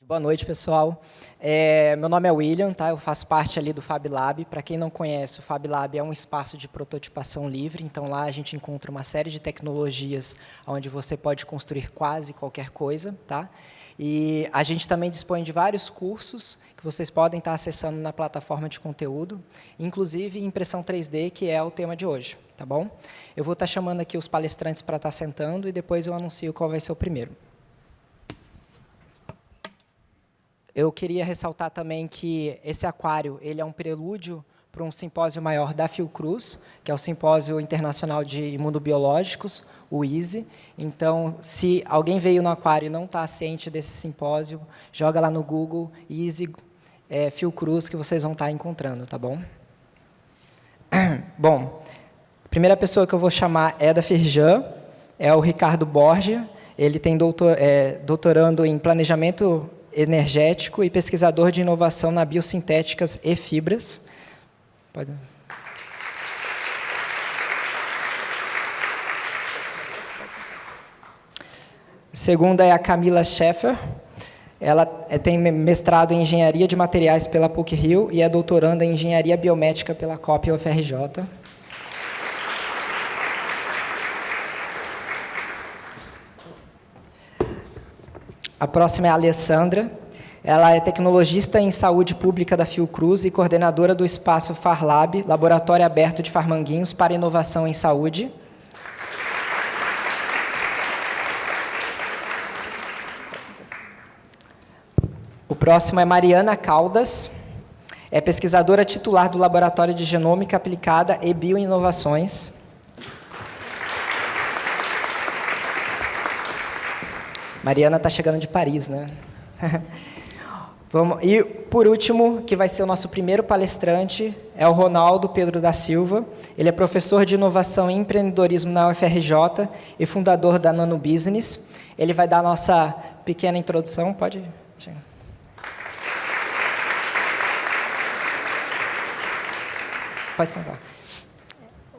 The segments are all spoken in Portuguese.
Boa noite, pessoal. Meu nome é William, tá? Eu faço parte ali do Fab Lab. Para quem não conhece, o Fab Lab é um espaço de prototipação livre. Então, lá a gente encontra uma série de tecnologias onde você pode construir quase qualquer coisa. Tá? E a gente também dispõe de vários cursos que vocês podem estar acessando na plataforma de conteúdo, inclusive impressão 3D, que é o tema de hoje. Tá bom? Eu vou estar chamando aqui os palestrantes para estar sentando e depois eu anuncio qual vai ser o primeiro. Eu queria ressaltar também que esse aquário ele é um prelúdio para um simpósio maior da Fiocruz, que é o Simpósio Internacional de Imunobiológicos, o ISE. Então, se alguém veio no aquário e não está ciente desse simpósio, joga lá no Google, ISE, Fiocruz, que vocês vão estar encontrando, tá bom? Bom, a primeira pessoa que eu vou chamar é da Firjan, é o Ricardo Borgia. Ele tem doutorando em planejamento energético e pesquisador de inovação na biosintéticas e fibras. Pode. Segunda é a Camila Scheffer. Ela tem mestrado em engenharia de materiais pela PUC-Rio e é doutoranda em engenharia biomédica pela COP UFRJ. A próxima é a Alessandra. Ela é tecnologista em saúde pública da Fiocruz e coordenadora do espaço FarLab, Laboratório Aberto de Farmanguinhos para Inovação em Saúde. O próximo é Mariana Caldas. É pesquisadora titular do Laboratório de Genômica Aplicada e Bioinovações. Mariana está chegando de Paris, né? E, por último, que vai ser o nosso primeiro palestrante, é o Ronaldo Pedro da Silva. Ele é professor de inovação e empreendedorismo na UFRJ e fundador da Nano Business. Ele vai dar a nossa pequena introdução. Pode ir. Pode sentar.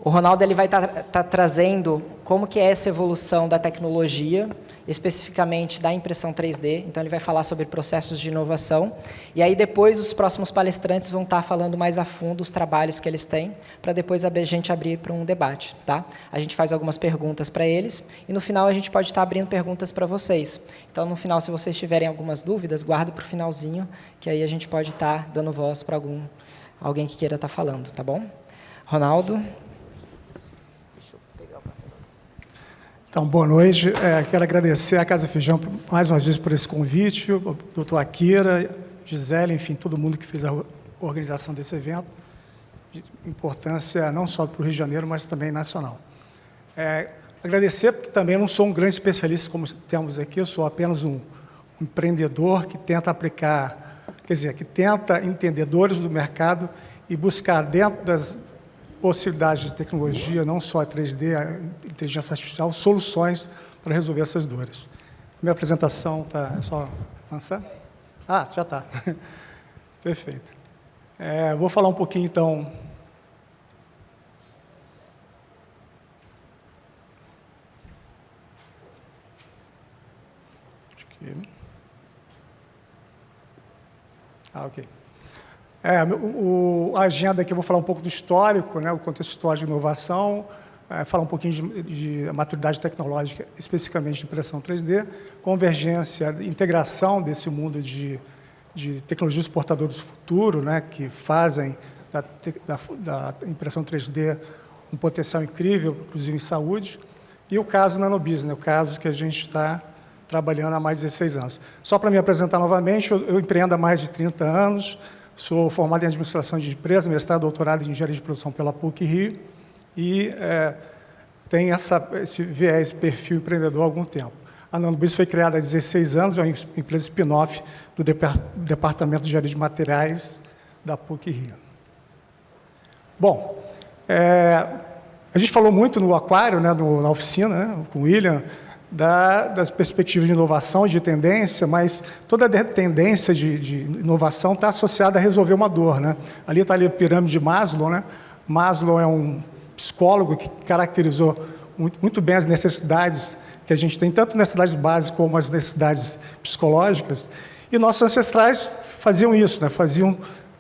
O Ronaldo ele vai estar trazendo como que é essa evolução da tecnologia, especificamente da impressão 3D. Então, ele vai falar sobre processos de inovação. E aí, depois, os próximos palestrantes vão estar falando mais a fundo os trabalhos que eles têm, para depois a gente abrir para um debate. Tá? A gente faz algumas perguntas para eles, e no final a gente pode estar abrindo perguntas para vocês. Então, no final, se vocês tiverem algumas dúvidas, guarda para o finalzinho, que aí a gente pode estar dando voz para alguém que queira estar falando. Tá bom? Ronaldo? Então, boa noite. Quero agradecer à Casa Feijão mais uma vez por esse convite, o doutor Akira, Gisele, enfim, todo mundo que fez a organização desse evento. De importância não só para o Rio de Janeiro, mas também nacional. Agradecer, porque também eu não sou um grande especialista, como temos aqui, eu sou apenas um empreendedor que tenta aplicar, quer dizer, que tenta entender dores do mercado e buscar dentro das possibilidades de tecnologia, não só a 3D, a inteligência artificial, soluções para resolver essas dores. Minha apresentação está... É só avançar? Ah, já está. Perfeito. Vou falar um pouquinho, então... Acho que... ok. A agenda aqui eu vou falar um pouco do histórico, né, o contexto histórico de inovação, falar um pouquinho de maturidade tecnológica, especificamente de impressão 3D, convergência, integração desse mundo de tecnologias portadoras do futuro, né, que fazem da impressão 3D um potencial incrível, inclusive em saúde, e o caso Nanobusiness, o caso que a gente está trabalhando há mais de 16 anos. Só para me apresentar novamente, eu empreendo há mais de 30 anos, sou formado em administração de empresas, mestrado, doutorado em engenharia de produção pela PUC-Rio e tenho esse viés, perfil empreendedor há algum tempo. A Nanobusiness foi criada há 16 anos, é uma empresa spin-off do Departamento de Engenharia de Materiais da PUC-Rio. Bom, a gente falou muito no aquário, né, na oficina, né, com o William, das perspectivas de inovação e de tendência, mas toda a tendência de inovação está associada a resolver uma dor. Né? Ali está a pirâmide de Maslow. Né? Maslow é um psicólogo que caracterizou muito bem as necessidades que a gente tem, tanto necessidades básicas como as necessidades psicológicas, E nossos ancestrais faziam isso, né? Faziam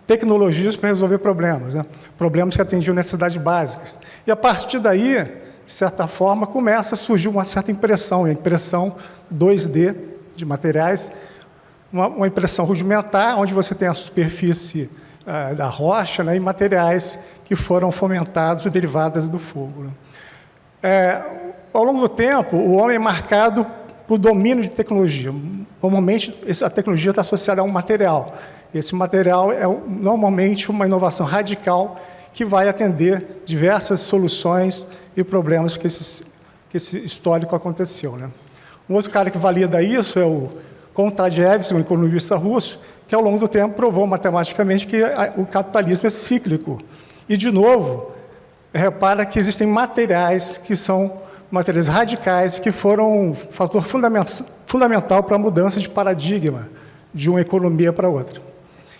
tecnologias para resolver problemas, né? Problemas que atendiam necessidades básicas. E a partir daí, de certa forma, começa a surgir uma certa impressão, a impressão 2D de materiais, uma impressão rudimentar, onde você tem a superfície da rocha, né, e materiais que foram fomentados e derivados do fogo, né? Ao longo do tempo, o homem é marcado por domínio de tecnologia. Normalmente, a tecnologia está associada a um material. Esse material é normalmente uma inovação radical que vai atender diversas soluções e problemas que esse histórico aconteceu, né? Um outro cara que valida isso é o Kondratievsky, um economista russo, que ao longo do tempo provou matematicamente que o capitalismo é cíclico. E, de novo, repara que existem materiais que são materiais radicais que foram um fator fundamental para a mudança de paradigma de uma economia para outra.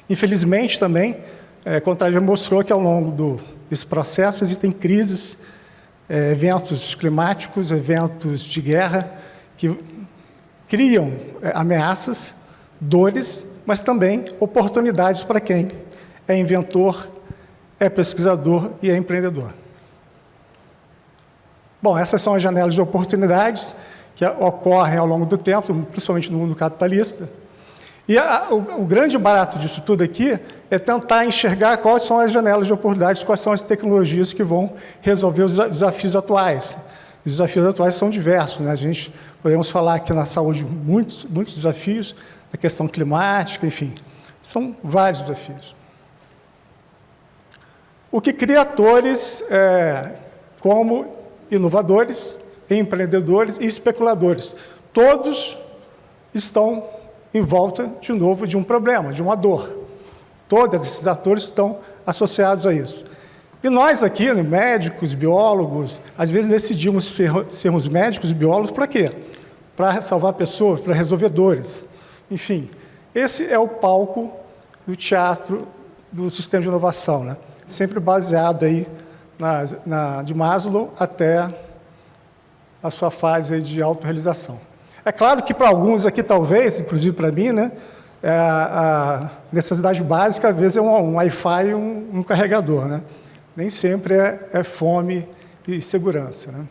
Infelizmente, também, Kondratievsky mostrou que ao longo desse processo existem crises, eventos climáticos, eventos de guerra, que criam ameaças, dores, mas também oportunidades para quem é inventor, é pesquisador e é empreendedor. Bom, essas são as janelas de oportunidades que ocorrem ao longo do tempo, principalmente no mundo capitalista. E o grande barato disso tudo aqui é tentar enxergar quais são as janelas de oportunidades, quais são as tecnologias que vão resolver os desafios atuais. Os desafios atuais são diversos, né? Podemos falar aqui na saúde muitos desafios, a questão climática, enfim, são vários desafios. O que cria atores como inovadores, empreendedores e especuladores. Todos estão em volta, de novo, de um problema, de uma dor. Todos esses atores estão associados a isso. E nós aqui, né, médicos, biólogos, às vezes decidimos sermos médicos e biólogos para quê? Para salvar pessoas, para resolver dores. Enfim, esse é o palco do teatro do sistema de inovação, né? Sempre baseado aí de Maslow até a sua fase de autorrealização. É claro que para alguns aqui, talvez, inclusive para mim, né, a necessidade básica, às vezes, é um Wi-Fi e um carregador, né? Nem sempre é fome e segurança, né?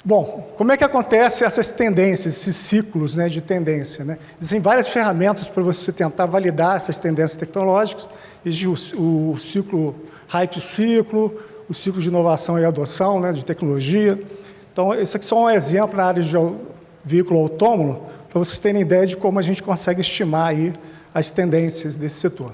Bom, como é que acontece essas tendências, esses ciclos, né, de tendência, né? Existem várias ferramentas para você tentar validar essas tendências tecnológicas. Existe o ciclo hype ciclo, o ciclo de inovação e adoção, né, de tecnologia. Então, esse aqui é só um exemplo na área de veículo autônomo, para vocês terem ideia de como a gente consegue estimar aí as tendências desse setor.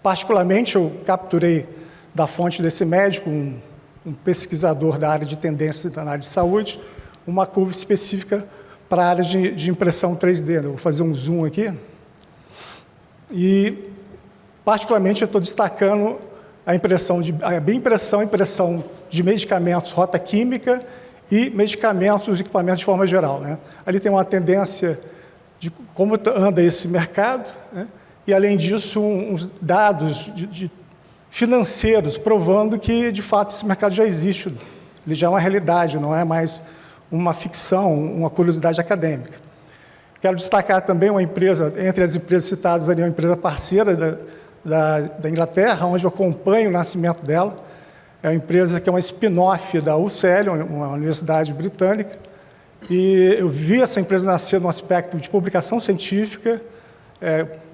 Particularmente, eu capturei da fonte desse médico, um pesquisador da área de tendência da área de saúde, uma curva específica para a área de impressão 3D. Eu vou fazer um zoom aqui. E, particularmente, eu estou destacando a impressão de medicamentos, rota química, e medicamentos, equipamentos de forma geral, né? Ali tem uma tendência de como anda esse mercado, né? E, além disso, uns dados financeiros provando que, de fato, esse mercado já existe. Ele já é uma realidade, não é mais uma ficção, uma curiosidade acadêmica. Quero destacar também uma empresa, entre as empresas citadas ali, uma empresa parceira da Inglaterra, onde eu acompanho o nascimento dela. É uma empresa que é uma spin-off da UCL, uma universidade britânica, e eu vi essa empresa nascer no aspecto de publicação científica,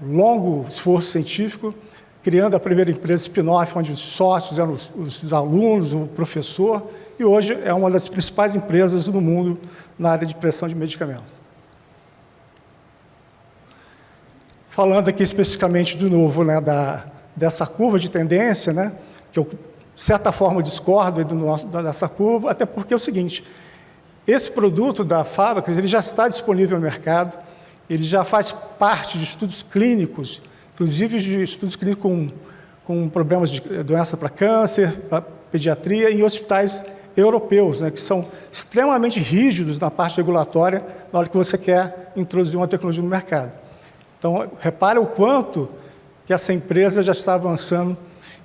longo esforço científico, criando a primeira empresa spin-off, onde os sócios eram os alunos, o professor, e hoje é uma das principais empresas do mundo na área de impressão de medicamentos. Falando aqui especificamente, de novo, né, dessa curva de tendência, né, que eu, de certa forma, discordo dessa curva, até porque é o seguinte: esse produto da fábrica ele já está disponível no mercado, ele já faz parte de estudos clínicos, inclusive de estudos clínicos com problemas de doença para câncer, para pediatria, em hospitais europeus, né, que são extremamente rígidos na parte regulatória na hora que você quer introduzir uma tecnologia no mercado. Então, repare o quanto que essa empresa já está avançando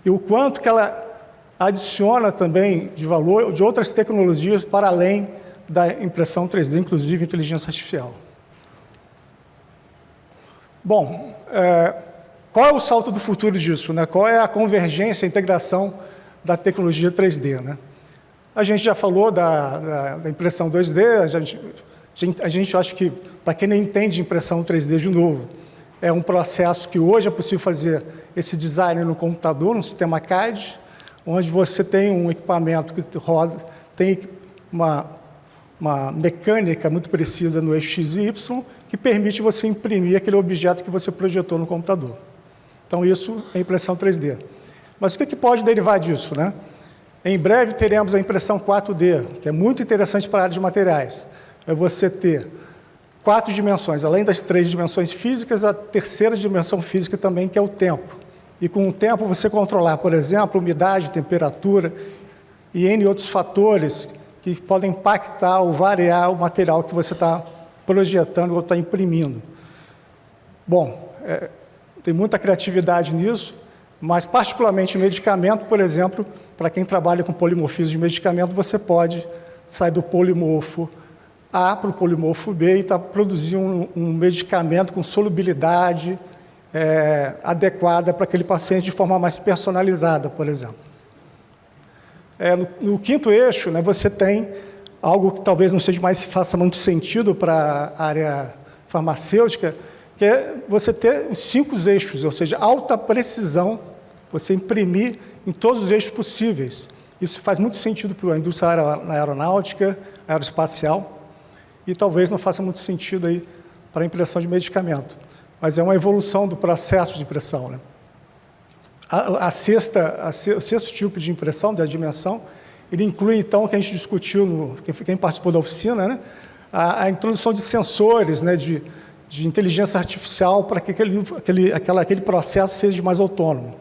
e o quanto que ela adiciona também de valor de outras tecnologias para além da impressão 3D, inclusive inteligência artificial. Bom, qual é o salto do futuro disso, né? Qual é a convergência, a integração da tecnologia 3D, né? A gente já falou da impressão 2D, a gente acha que, para quem não entende impressão 3D de novo, é um processo que hoje é possível fazer esse design no computador, no sistema CAD, onde você tem um equipamento que roda, tem uma mecânica muito precisa no eixo X e Y, que permite você imprimir aquele objeto que você projetou no computador. Então, isso é impressão 3D. Mas o que pode derivar disso, né? Em breve teremos a impressão 4D, que é muito interessante para a área de materiais. É você ter 4 dimensões, além das 3 dimensões físicas, a terceira dimensão física também, que é o tempo. E com o tempo você controlar, por exemplo, umidade, temperatura e N outros fatores que podem impactar ou variar o material que você está projetando ou está imprimindo. Bom, tem muita criatividade nisso, mas particularmente em medicamento, por exemplo, para quem trabalha com polimorfismo de medicamento, você pode sair do polimorfo A para o polimorfo B e está produzindo um medicamento com solubilidade adequada para aquele paciente de forma mais personalizada, por exemplo. No quinto eixo, né, você tem algo que talvez não seja mais faça muito sentido para a área farmacêutica, que é você ter os 5 eixos, ou seja, alta precisão, você imprimir em todos os eixos possíveis. Isso faz muito sentido para a indústria aeronáutica, aeroespacial, e talvez não faça muito sentido aí para a impressão de medicamento. Mas é uma evolução do processo de impressão, né? O sexto tipo de impressão, da dimensão, ele inclui, então, o que a gente discutiu, quem participou da oficina, né? A introdução de sensores, né, de inteligência artificial para que aquele processo seja mais autônomo.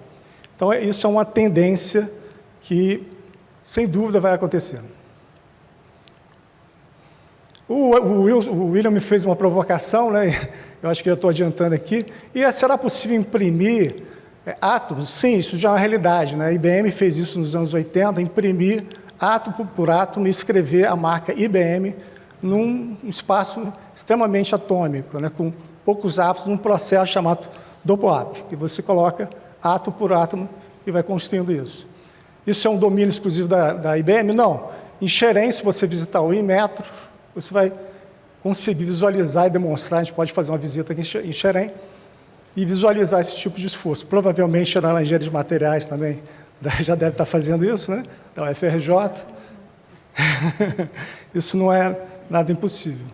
Então, isso é uma tendência que, sem dúvida, vai acontecer. O William me fez uma provocação, né? Eu acho que eu estou adiantando aqui. E será possível imprimir átomos? Sim, isso já é uma realidade, né? A IBM fez isso nos anos 80, imprimir átomo por átomo e escrever a marca IBM num espaço extremamente atômico, né? Com poucos átomos, num processo chamado DOPOAP, que você coloca átomo por átomo e vai construindo isso. Isso é um domínio exclusivo da IBM? Não. Em Xerém, se você visitar o Inmetro, você vai conseguir visualizar e demonstrar, a gente pode fazer uma visita aqui em Xerém, e visualizar esse tipo de esforço. Provavelmente na engenharia de materiais também já deve estar fazendo isso, né? Da UFRJ. Isso não é nada impossível.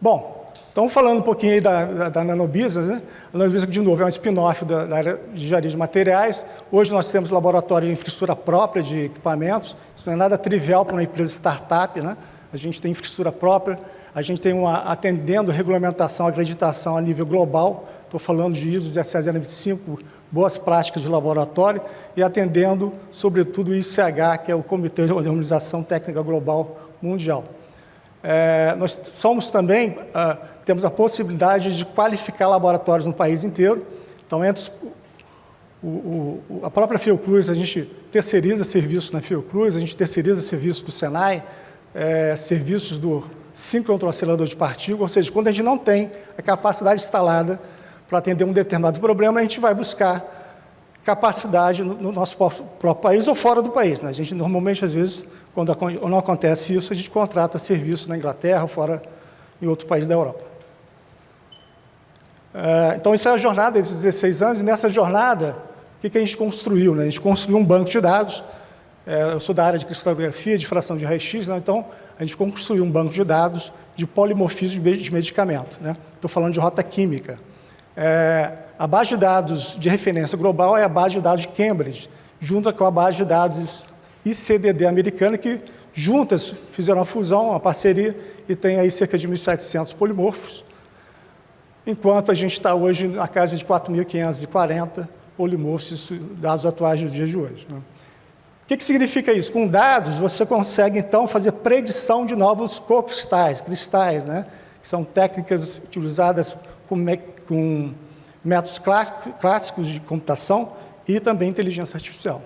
Bom, então falando um pouquinho aí da Nanobusiness, né? A Nanobusiness, de novo, é um spin-off da área de engenharia de materiais. Hoje nós temos laboratório de infraestrutura própria de equipamentos. Isso não é nada trivial para uma empresa startup, né? A gente tem infraestrutura própria, a gente tem atendendo regulamentação, acreditação a nível global, estou falando de ISO 17025, boas práticas de laboratório, e atendendo, sobretudo, o ICH, que é o Comitê de Harmonização Técnica Global Mundial. Nós somos também, temos a possibilidade de qualificar laboratórios no país inteiro. Então, entre a própria Fiocruz, a gente terceiriza serviços na Fiocruz, a gente terceiriza serviços do Senai, serviços do sincrotracelerador de partículas, ou seja, quando a gente não tem a capacidade instalada para atender um determinado problema, a gente vai buscar capacidade no nosso próprio país ou fora do país, né? A gente normalmente, às vezes, quando não acontece isso, a gente contrata serviço na Inglaterra ou fora em outro país da Europa. Então, isso é a jornada desses 16 anos, e nessa jornada, o que a gente construiu, né? A gente construiu um banco de dados. Eu sou da área de cristalografia, de fração de raio-x, né? Então, a gente construiu um banco de dados de polimorfismo de medicamento, né? Estou falando de rota química. A base de dados de referência global é a base de dados de Cambridge, junto com a base de dados ICDD americana, que juntas fizeram uma fusão, uma parceria, e tem aí cerca de 1.700 polimorfos, enquanto a gente está hoje na casa de 4.540 polimorfos, dados atuais do dia de hoje, né? O que significa isso? Com dados, você consegue, então, fazer predição de novos cristais, né? Que são técnicas utilizadas com métodos clássicos de computação e também inteligência artificial.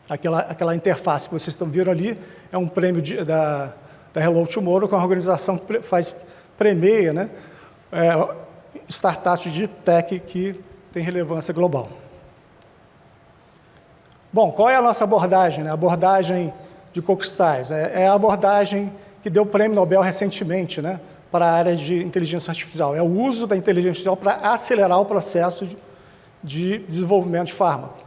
Aquela interface que vocês estão vendo ali é um prêmio da Hello Tomorrow, que é uma organização que premia, né? startups de tech que têm relevância global. Bom, qual é a nossa abordagem? A abordagem de Cocostais é a abordagem que deu o Prêmio Nobel recentemente, né, para a área de inteligência artificial. É o uso da inteligência artificial para acelerar o processo de desenvolvimento de fármaco.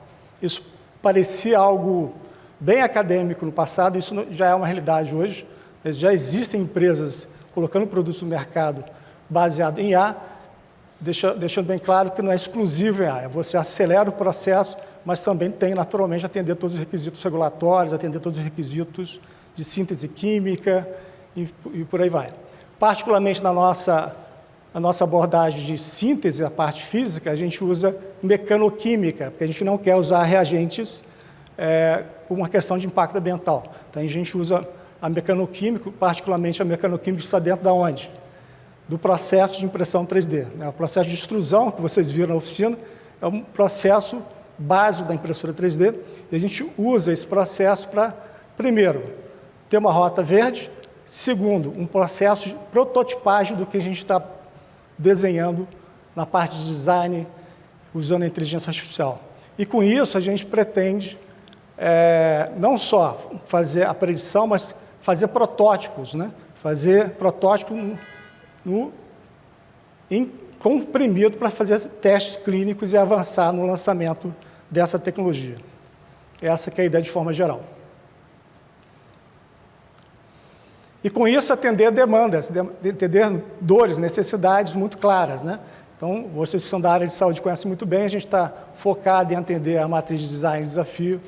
Isso parecia algo bem acadêmico no passado, isso já é uma realidade hoje. Já existem empresas colocando produtos no mercado baseado em IA, deixando bem claro que não é exclusivo em IA, você acelera o processo, mas também tem, naturalmente, atender todos os requisitos regulatórios, atender todos os requisitos de síntese química e por aí vai. Particularmente na nossa abordagem de síntese, a parte física, a gente usa mecanoquímica, porque a gente não quer usar reagentes por uma questão de impacto ambiental. Então, a gente usa a mecanoquímica, particularmente a mecanoquímica está dentro da onde? Do processo de impressão 3D. O processo de extrusão, que vocês viram na oficina, é um processo básico da impressora 3D, e a gente usa esse processo para, primeiro, ter uma rota verde, segundo, um processo de prototipagem do que a gente está desenhando na parte de design, usando a inteligência artificial. E com isso a gente pretende não só fazer a predição, mas fazer protótipos, né? Fazer protótipo comprimido para fazer testes clínicos e avançar no lançamento dessa tecnologia. Essa que é a ideia de forma geral. E com isso atender demandas, atender dores, necessidades muito claras, né? Então, vocês que são da área de saúde conhecem muito bem, a gente está focado em atender a matriz de design de desafio,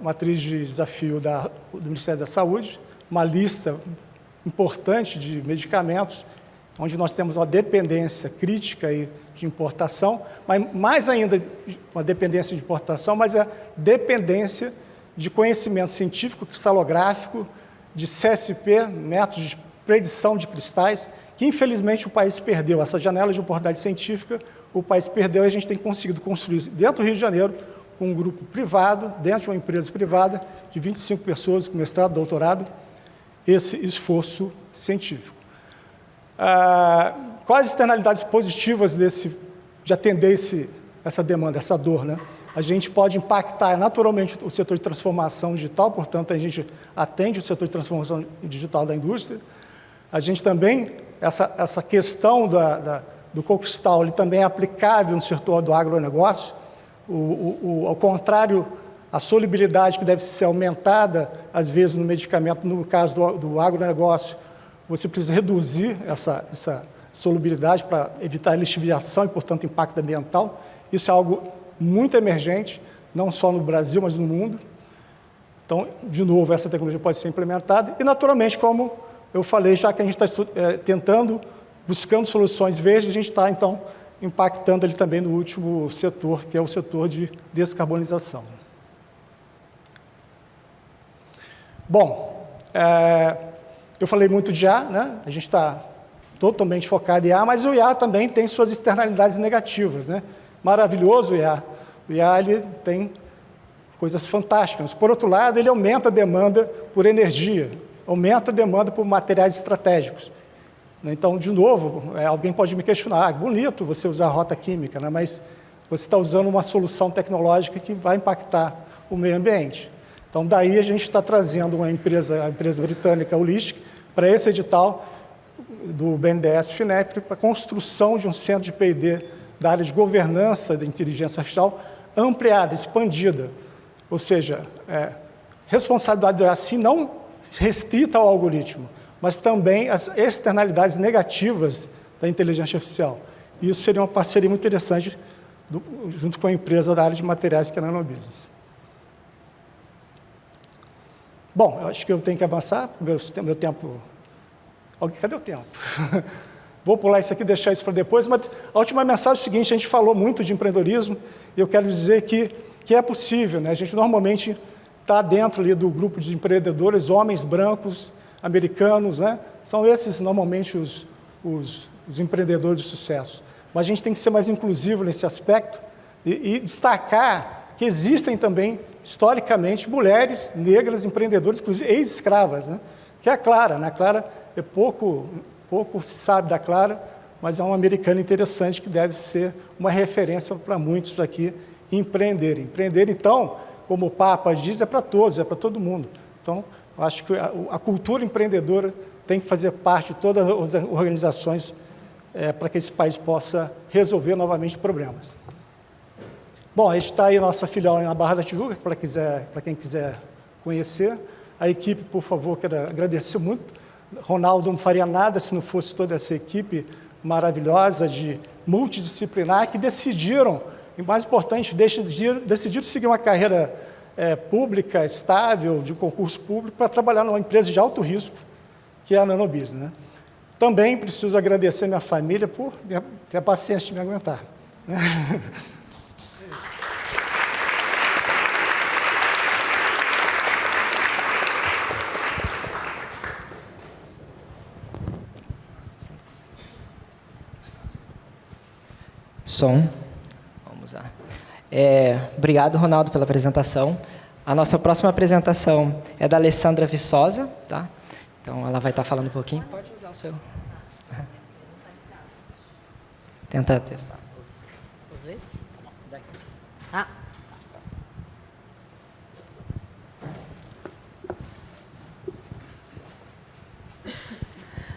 matriz de desafio do Ministério da Saúde, uma lista importante de medicamentos, onde nós temos uma dependência crítica de importação, mas mais ainda uma dependência de importação, mas a dependência de conhecimento científico, cristalográfico, de CSP, métodos de predição de cristais, que infelizmente o país perdeu. Essa janela de oportunidade científica, o país perdeu e a gente tem conseguido construir dentro do Rio de Janeiro, com um grupo privado, dentro de uma empresa privada, de 25 pessoas com mestrado, doutorado, esse esforço científico. Quais as externalidades positivas de atender essa demanda, essa dor, né? A gente pode impactar naturalmente o setor de transformação digital, portanto, a gente atende o setor de transformação digital da indústria. A gente também, essa questão do co-cristal, ele também é aplicável no setor do agronegócio. Ao contrário, a solubilidade que deve ser aumentada, às vezes, no medicamento, no caso do agronegócio, você precisa reduzir essa solubilidade para evitar a lixiviação e, portanto, impacto ambiental. Isso é algo muito emergente, não só no Brasil, mas no mundo. Então, de novo, essa tecnologia pode ser implementada. E, naturalmente, como eu falei, já que a gente está buscando soluções verdes, a gente está, então, impactando ali também no último setor, que é o setor de descarbonização. Bom, eu falei muito de IA, né? A gente está totalmente focado em IA, mas o IA também tem suas externalidades negativas, né? Maravilhoso o IA. O IA ele tem coisas fantásticas. Por outro lado, ele aumenta a demanda por energia, aumenta a demanda por materiais estratégicos. Então, de novo, alguém pode me questionar, bonito você usar rota química, né? Mas você está usando uma solução tecnológica que vai impactar o meio ambiente. Então, daí a gente está trazendo a empresa britânica Holistic para esse edital do BNDES FINEP para a construção de um centro de P&D da área de governança da inteligência artificial ampliada, expandida. Ou seja, responsabilidade assim não restrita ao algoritmo, mas também as externalidades negativas da inteligência artificial. Isso seria uma parceria muito interessante junto com a empresa da área de materiais, que é a Nanobusiness. Bom, eu acho que eu tenho que avançar, meu tempo... Cadê o tempo? Vou pular isso aqui, deixar isso para depois, mas a última mensagem é o seguinte: a gente falou muito de empreendedorismo, e eu quero dizer que é possível, né? A gente normalmente está dentro ali do grupo de empreendedores, homens brancos, americanos, né? São esses normalmente os empreendedores de sucesso. Mas a gente tem que ser mais inclusivo nesse aspecto e destacar que existem também, historicamente, mulheres negras empreendedoras, inclusive ex-escravas, né? Que é a Clara, né? A Clara, pouco se sabe da Clara, mas é uma americana interessante que deve ser uma referência para muitos aqui empreenderem. Empreender, então, como o Papa diz, é para todos, é para todo mundo. Então, eu acho que a cultura empreendedora tem que fazer parte de todas as organizações para que esse país possa resolver novamente problemas. Bom, a gente está aí a nossa filial na Barra da Tijuca, para quem quiser conhecer. A equipe, por favor, quero agradecer muito. Ronaldo não faria nada se não fosse toda essa equipe maravilhosa, multidisciplinar, que decidiram, e mais importante, decidiram seguir uma carreira pública, estável, de concurso público, para trabalhar numa empresa de alto risco, que é a Nanobis, né? Também preciso agradecer minha família por ter a paciência de me aguentar, né? Som. Vamos lá. Obrigado, Ronaldo, pela apresentação. A nossa próxima apresentação é da Alessandra Viçosa, tá? Então, ela vai estar falando um pouquinho. Pode usar o seu. Tenta testar. Os dois? Ah.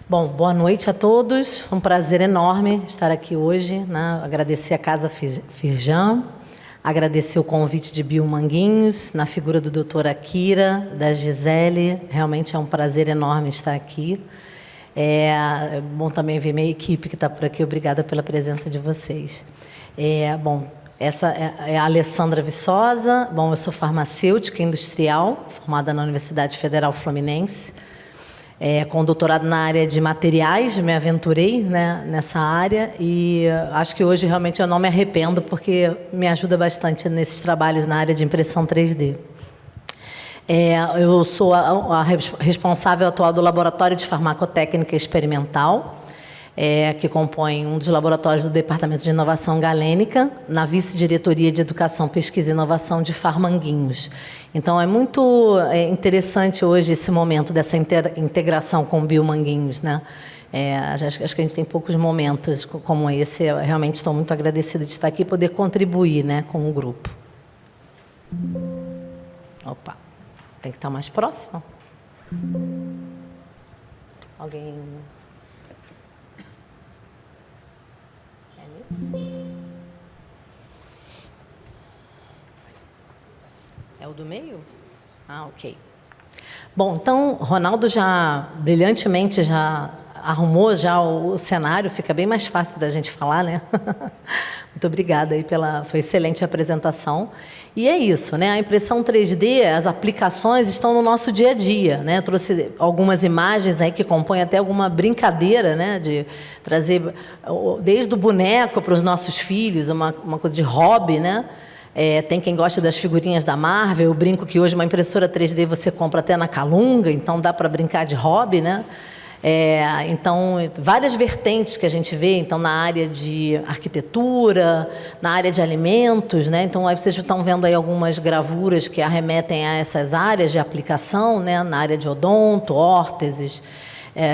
Bom, boa noite a todos. Um prazer enorme estar aqui hoje, né? Agradecer a Casa Firjan, agradecer o convite de Bill Manguinhos, na figura do Dr. Akira, da Gisele. Realmente é um prazer enorme estar aqui. É bom também ver minha equipe que está por aqui. Obrigada pela presença de vocês. Bom, essa é a Alessandra Viçosa. Bom, eu sou farmacêutica industrial, formada na Universidade Federal Fluminense. Com doutorado na área de materiais, me aventurei, né, nessa área, e acho que hoje realmente eu não me arrependo, porque me ajuda bastante nesses trabalhos na área de impressão 3D. Eu sou a responsável atual do Laboratório de Farmacotécnica Experimental, que compõe um dos laboratórios do Departamento de Inovação Galênica, na Vice-Diretoria de Educação, Pesquisa e Inovação de Farmanguinhos. Então, é muito interessante hoje esse momento dessa integração com o Bill Manguinhos, né? Acho que a gente tem poucos momentos como esse. Eu realmente estou muito agradecida de estar aqui e poder contribuir, né, com o grupo. Opa, tem que estar mais próximo. Alguém... É o do meio? Ah, ok. Bom, então, Ronaldo já brilhantemente já arrumou já o cenário, fica bem mais fácil da gente falar, né? Muito obrigada aí foi excelente a apresentação. E é isso, né? A impressão 3D, as aplicações estão no nosso dia a dia, né? Eu trouxe algumas imagens aí que compõem até alguma brincadeira, né? De trazer desde o boneco para os nossos filhos, uma coisa de hobby, né? Tem quem gosta das figurinhas da Marvel. Eu brinco que hoje uma impressora 3D você compra até na Calunga, então dá para brincar de hobby, né? Então, várias vertentes que a gente vê, então, na área de arquitetura, na área de alimentos, né? Então, aí vocês estão vendo aí algumas gravuras que arremetem a essas áreas de aplicação, né? Na área de odonto, órteses,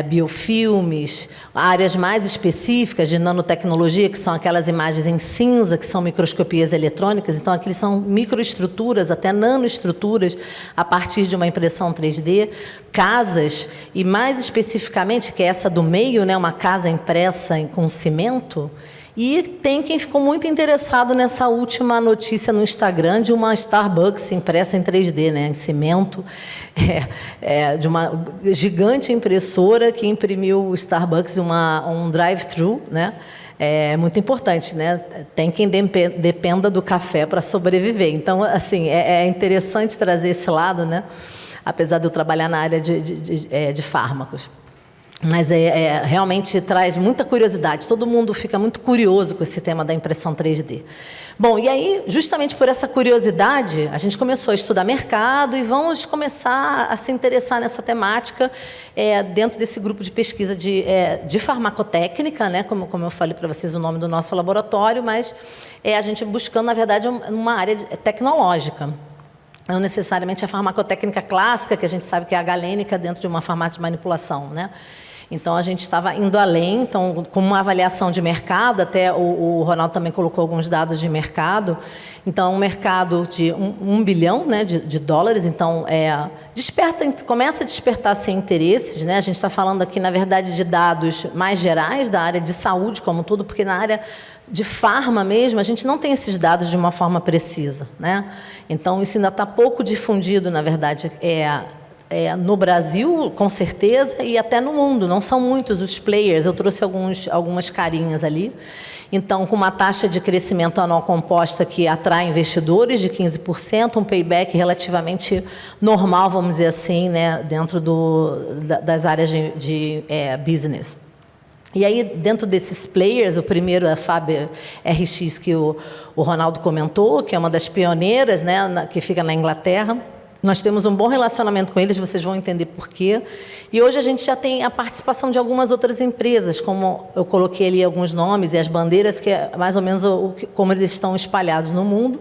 biofilmes, áreas mais específicas de nanotecnologia, que são aquelas imagens em cinza, que são microscopias eletrônicas. Então, aqui são microestruturas, até nanoestruturas, a partir de uma impressão 3D. Casas, e mais especificamente, que é essa do meio, né, uma casa impressa com cimento. E tem quem ficou muito interessado nessa última notícia no Instagram de uma Starbucks impressa em 3D, né, em cimento, de uma gigante impressora que imprimiu o Starbucks um drive-thru, né? É muito importante, né? Tem quem dependa do café para sobreviver. Então, assim, é interessante trazer esse lado, né? Apesar de eu trabalhar na área de fármacos. Mas realmente traz muita curiosidade. Todo mundo fica muito curioso com esse tema da impressão 3D. Bom, e aí, justamente por essa curiosidade, a gente começou a estudar mercado e vamos começar a se interessar nessa temática dentro desse grupo de pesquisa de farmacotécnica, né? Como eu falei para vocês o nome do nosso laboratório, mas a gente buscando, na verdade, uma área tecnológica. Não necessariamente a farmacotécnica clássica, que a gente sabe que é a galênica dentro de uma farmácia de manipulação, né? Então, a gente estava indo além, então, com uma avaliação de mercado, até o Ronaldo também colocou alguns dados de mercado. Então, um mercado de 1 bilhão, né, de dólares, então, começa a despertar sem interesses, né? A gente está falando aqui, na verdade, de dados mais gerais da área de saúde, como tudo, porque na área de farma mesmo, a gente não tem esses dados de uma forma precisa, né? Então, isso ainda está pouco difundido, na verdade, no Brasil, com certeza, e até no mundo. Não são muitos os players, eu trouxe algumas carinhas ali. Então, com uma taxa de crescimento anual composta que atrai investidores de 15%, um payback relativamente normal, vamos dizer assim, né, dentro das áreas de business. E aí, dentro desses players, o primeiro é a Fab RX, que o Ronaldo comentou, que é uma das pioneiras, né, que fica na Inglaterra. Nós temos um bom relacionamento com eles, vocês vão entender por quê. E hoje a gente já tem a participação de algumas outras empresas, como eu coloquei ali alguns nomes e as bandeiras, que é mais ou menos como eles estão espalhados no mundo.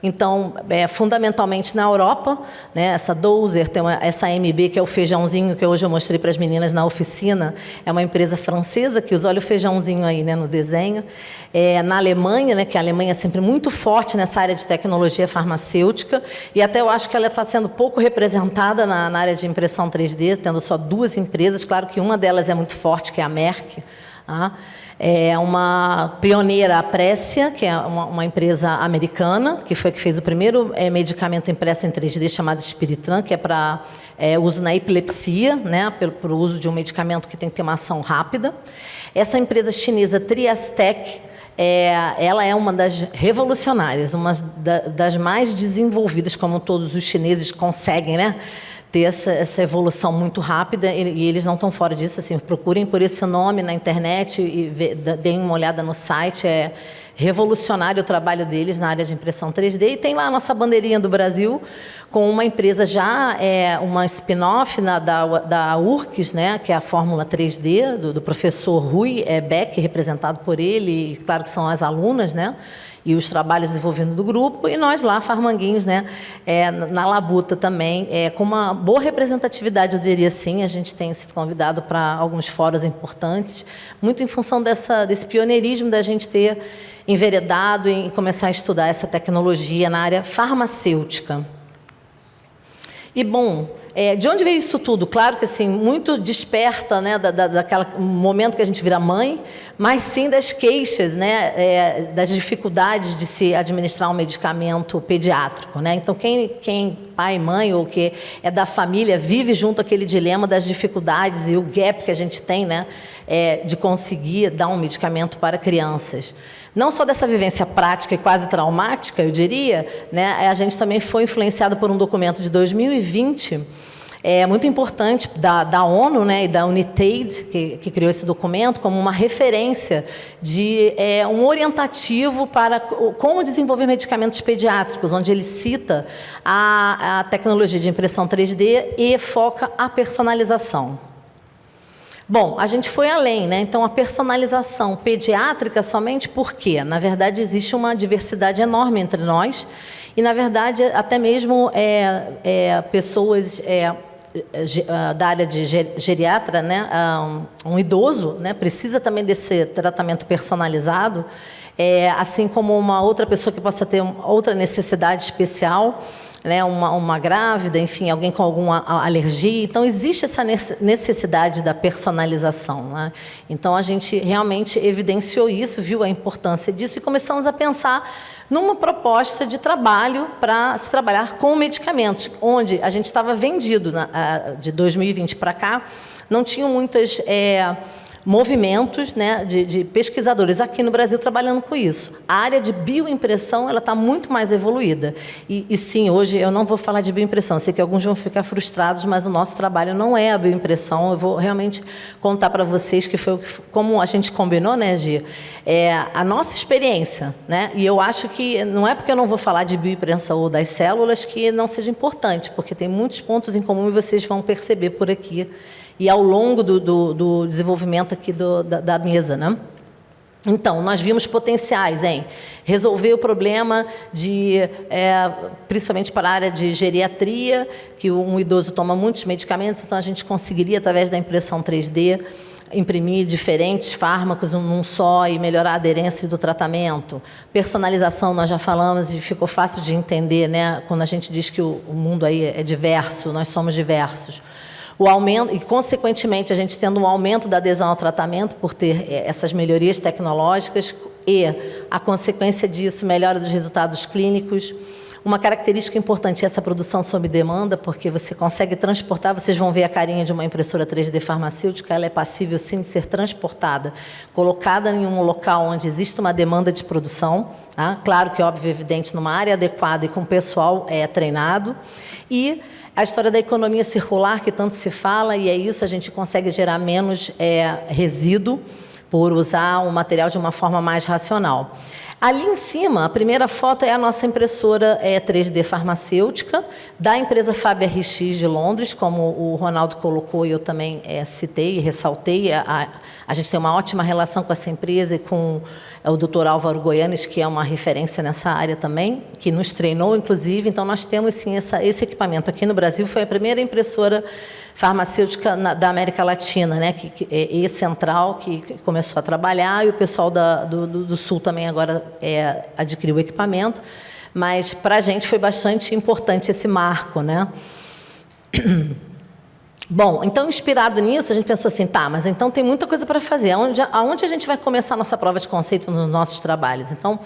Então, fundamentalmente na Europa, né, essa Dozer, tem essa AMB, que é o feijãozinho que hoje eu mostrei para as meninas na oficina, é uma empresa francesa, que olha o feijãozinho aí, né, no desenho. Na Alemanha, né, que a Alemanha é sempre muito forte nessa área de tecnologia farmacêutica, e até eu acho que ela está sendo pouco representada na área de impressão 3D, tendo só 2 empresas, claro que uma delas é muito forte, que é a Merck. É uma pioneira, a Précia, que é uma empresa americana, que foi que fez o primeiro medicamento impresso em 3D chamado Spiritran, que é para uso na epilepsia, né, pelo uso de um medicamento que tem que ter uma ação rápida. Essa empresa chinesa Triastec, ela é uma das revolucionárias, uma das mais desenvolvidas, como todos os chineses conseguem, né, ter essa evolução muito rápida, e eles não estão fora disso. Assim, procurem por esse nome na internet e deem uma olhada no site. É revolucionário o trabalho deles na área de impressão 3D. E tem lá a nossa bandeirinha do Brasil, com uma empresa já, uma spin-off da URCS, né, que é a Fórmula 3D, do professor Rui Beck, representado por ele, e claro que são as alunas, né, e os trabalhos desenvolvidos do grupo, e nós lá, Farmanguinhos, né, na Labuta também, com uma boa representatividade, eu diria assim. A gente tem sido convidado para alguns fóruns importantes, muito em função desse pioneirismo da gente ter enveredado em começar a estudar essa tecnologia na área farmacêutica. E, bom, de onde veio isso tudo? Claro que, assim, muito desperta, né, daquele momento que a gente vira mãe, mas sim das queixas, né, das dificuldades de se administrar um medicamento pediátrico, né? Então, quem pai e mãe, ou que é da família, vive junto aquele dilema das dificuldades e o gap que a gente tem, né, de conseguir dar um medicamento para crianças. Não só dessa vivência prática e quase traumática, eu diria, né, a gente também foi influenciado por um documento de 2020, muito importante, da ONU, né, e da UNITAID, que criou esse documento, como uma referência de um orientativo para como desenvolver medicamentos pediátricos, onde ele cita a tecnologia de impressão 3D e foca a personalização. Bom, a gente foi além, né? Então, a personalização pediátrica somente porque, na verdade, existe uma diversidade enorme entre nós e, na verdade, até mesmo pessoas da área de geriatra, né? Um idoso, né, precisa também desse tratamento personalizado, assim como uma outra pessoa que possa ter outra necessidade especial, né, uma grávida, enfim, alguém com alguma alergia. Então, existe essa necessidade da personalização, né? Então, a gente realmente evidenciou isso, viu a importância disso e começamos a pensar numa proposta de trabalho para se trabalhar com medicamentos, onde a gente estava vendido, de 2020 para cá, não tinham muitas movimentos, né, de pesquisadores aqui no Brasil trabalhando com isso. A área de bioimpressão está muito mais evoluída. E sim, hoje eu não vou falar de bioimpressão, sei que alguns vão ficar frustrados, mas o nosso trabalho não é a bioimpressão. Eu vou realmente contar para vocês que foi como a gente combinou, né, Gi? A nossa experiência, né? E eu acho que não é porque eu não vou falar de bioimpressão ou das células que não seja importante, porque tem muitos pontos em comum e vocês vão perceber por aqui e ao longo do desenvolvimento aqui da mesa, né? Então, nós vimos potenciais em resolver o problema principalmente para a área de geriatria, que um idoso toma muitos medicamentos, então a gente conseguiria, através da impressão 3D, imprimir diferentes fármacos num só e melhorar a aderência do tratamento. Personalização, nós já falamos e ficou fácil de entender, né? Quando a gente diz que o mundo aí é diverso, nós somos diversos. O aumento, e, consequentemente, a gente tendo um aumento da adesão ao tratamento por ter essas melhorias tecnológicas e, a consequência disso, melhora dos resultados clínicos. Uma característica importante é essa produção sob demanda, porque você consegue transportar, vocês vão ver a carinha de uma impressora 3D farmacêutica, ela é passível, sim, de ser transportada, colocada em um local onde existe uma demanda de produção, tá? Claro que, óbvio, evidente, numa área adequada e com pessoal treinado. E a história da economia circular, que tanto se fala, e é isso, a gente consegue gerar menos resíduo por usar o material de uma forma mais racional. Ali em cima, a primeira foto é a nossa impressora 3D farmacêutica, da empresa Faber-Hicks de Londres, como o Ronaldo colocou e eu também citei e ressaltei. A gente tem uma ótima relação com essa empresa e com o Dr. Álvaro Goianes, que é uma referência nessa área também, que nos treinou, inclusive. Então, nós temos, sim, esse equipamento. Aqui no Brasil, foi a primeira impressora farmacêutica da América Latina, né, e central, que começou a trabalhar, e o pessoal do Sul também agora adquiriu o equipamento, mas para a gente foi bastante importante esse marco, né? Bom, então, inspirado nisso, a gente pensou assim, tá, mas então tem muita coisa para fazer. Aonde a gente vai começar a nossa prova de conceito nos nossos trabalhos? Então,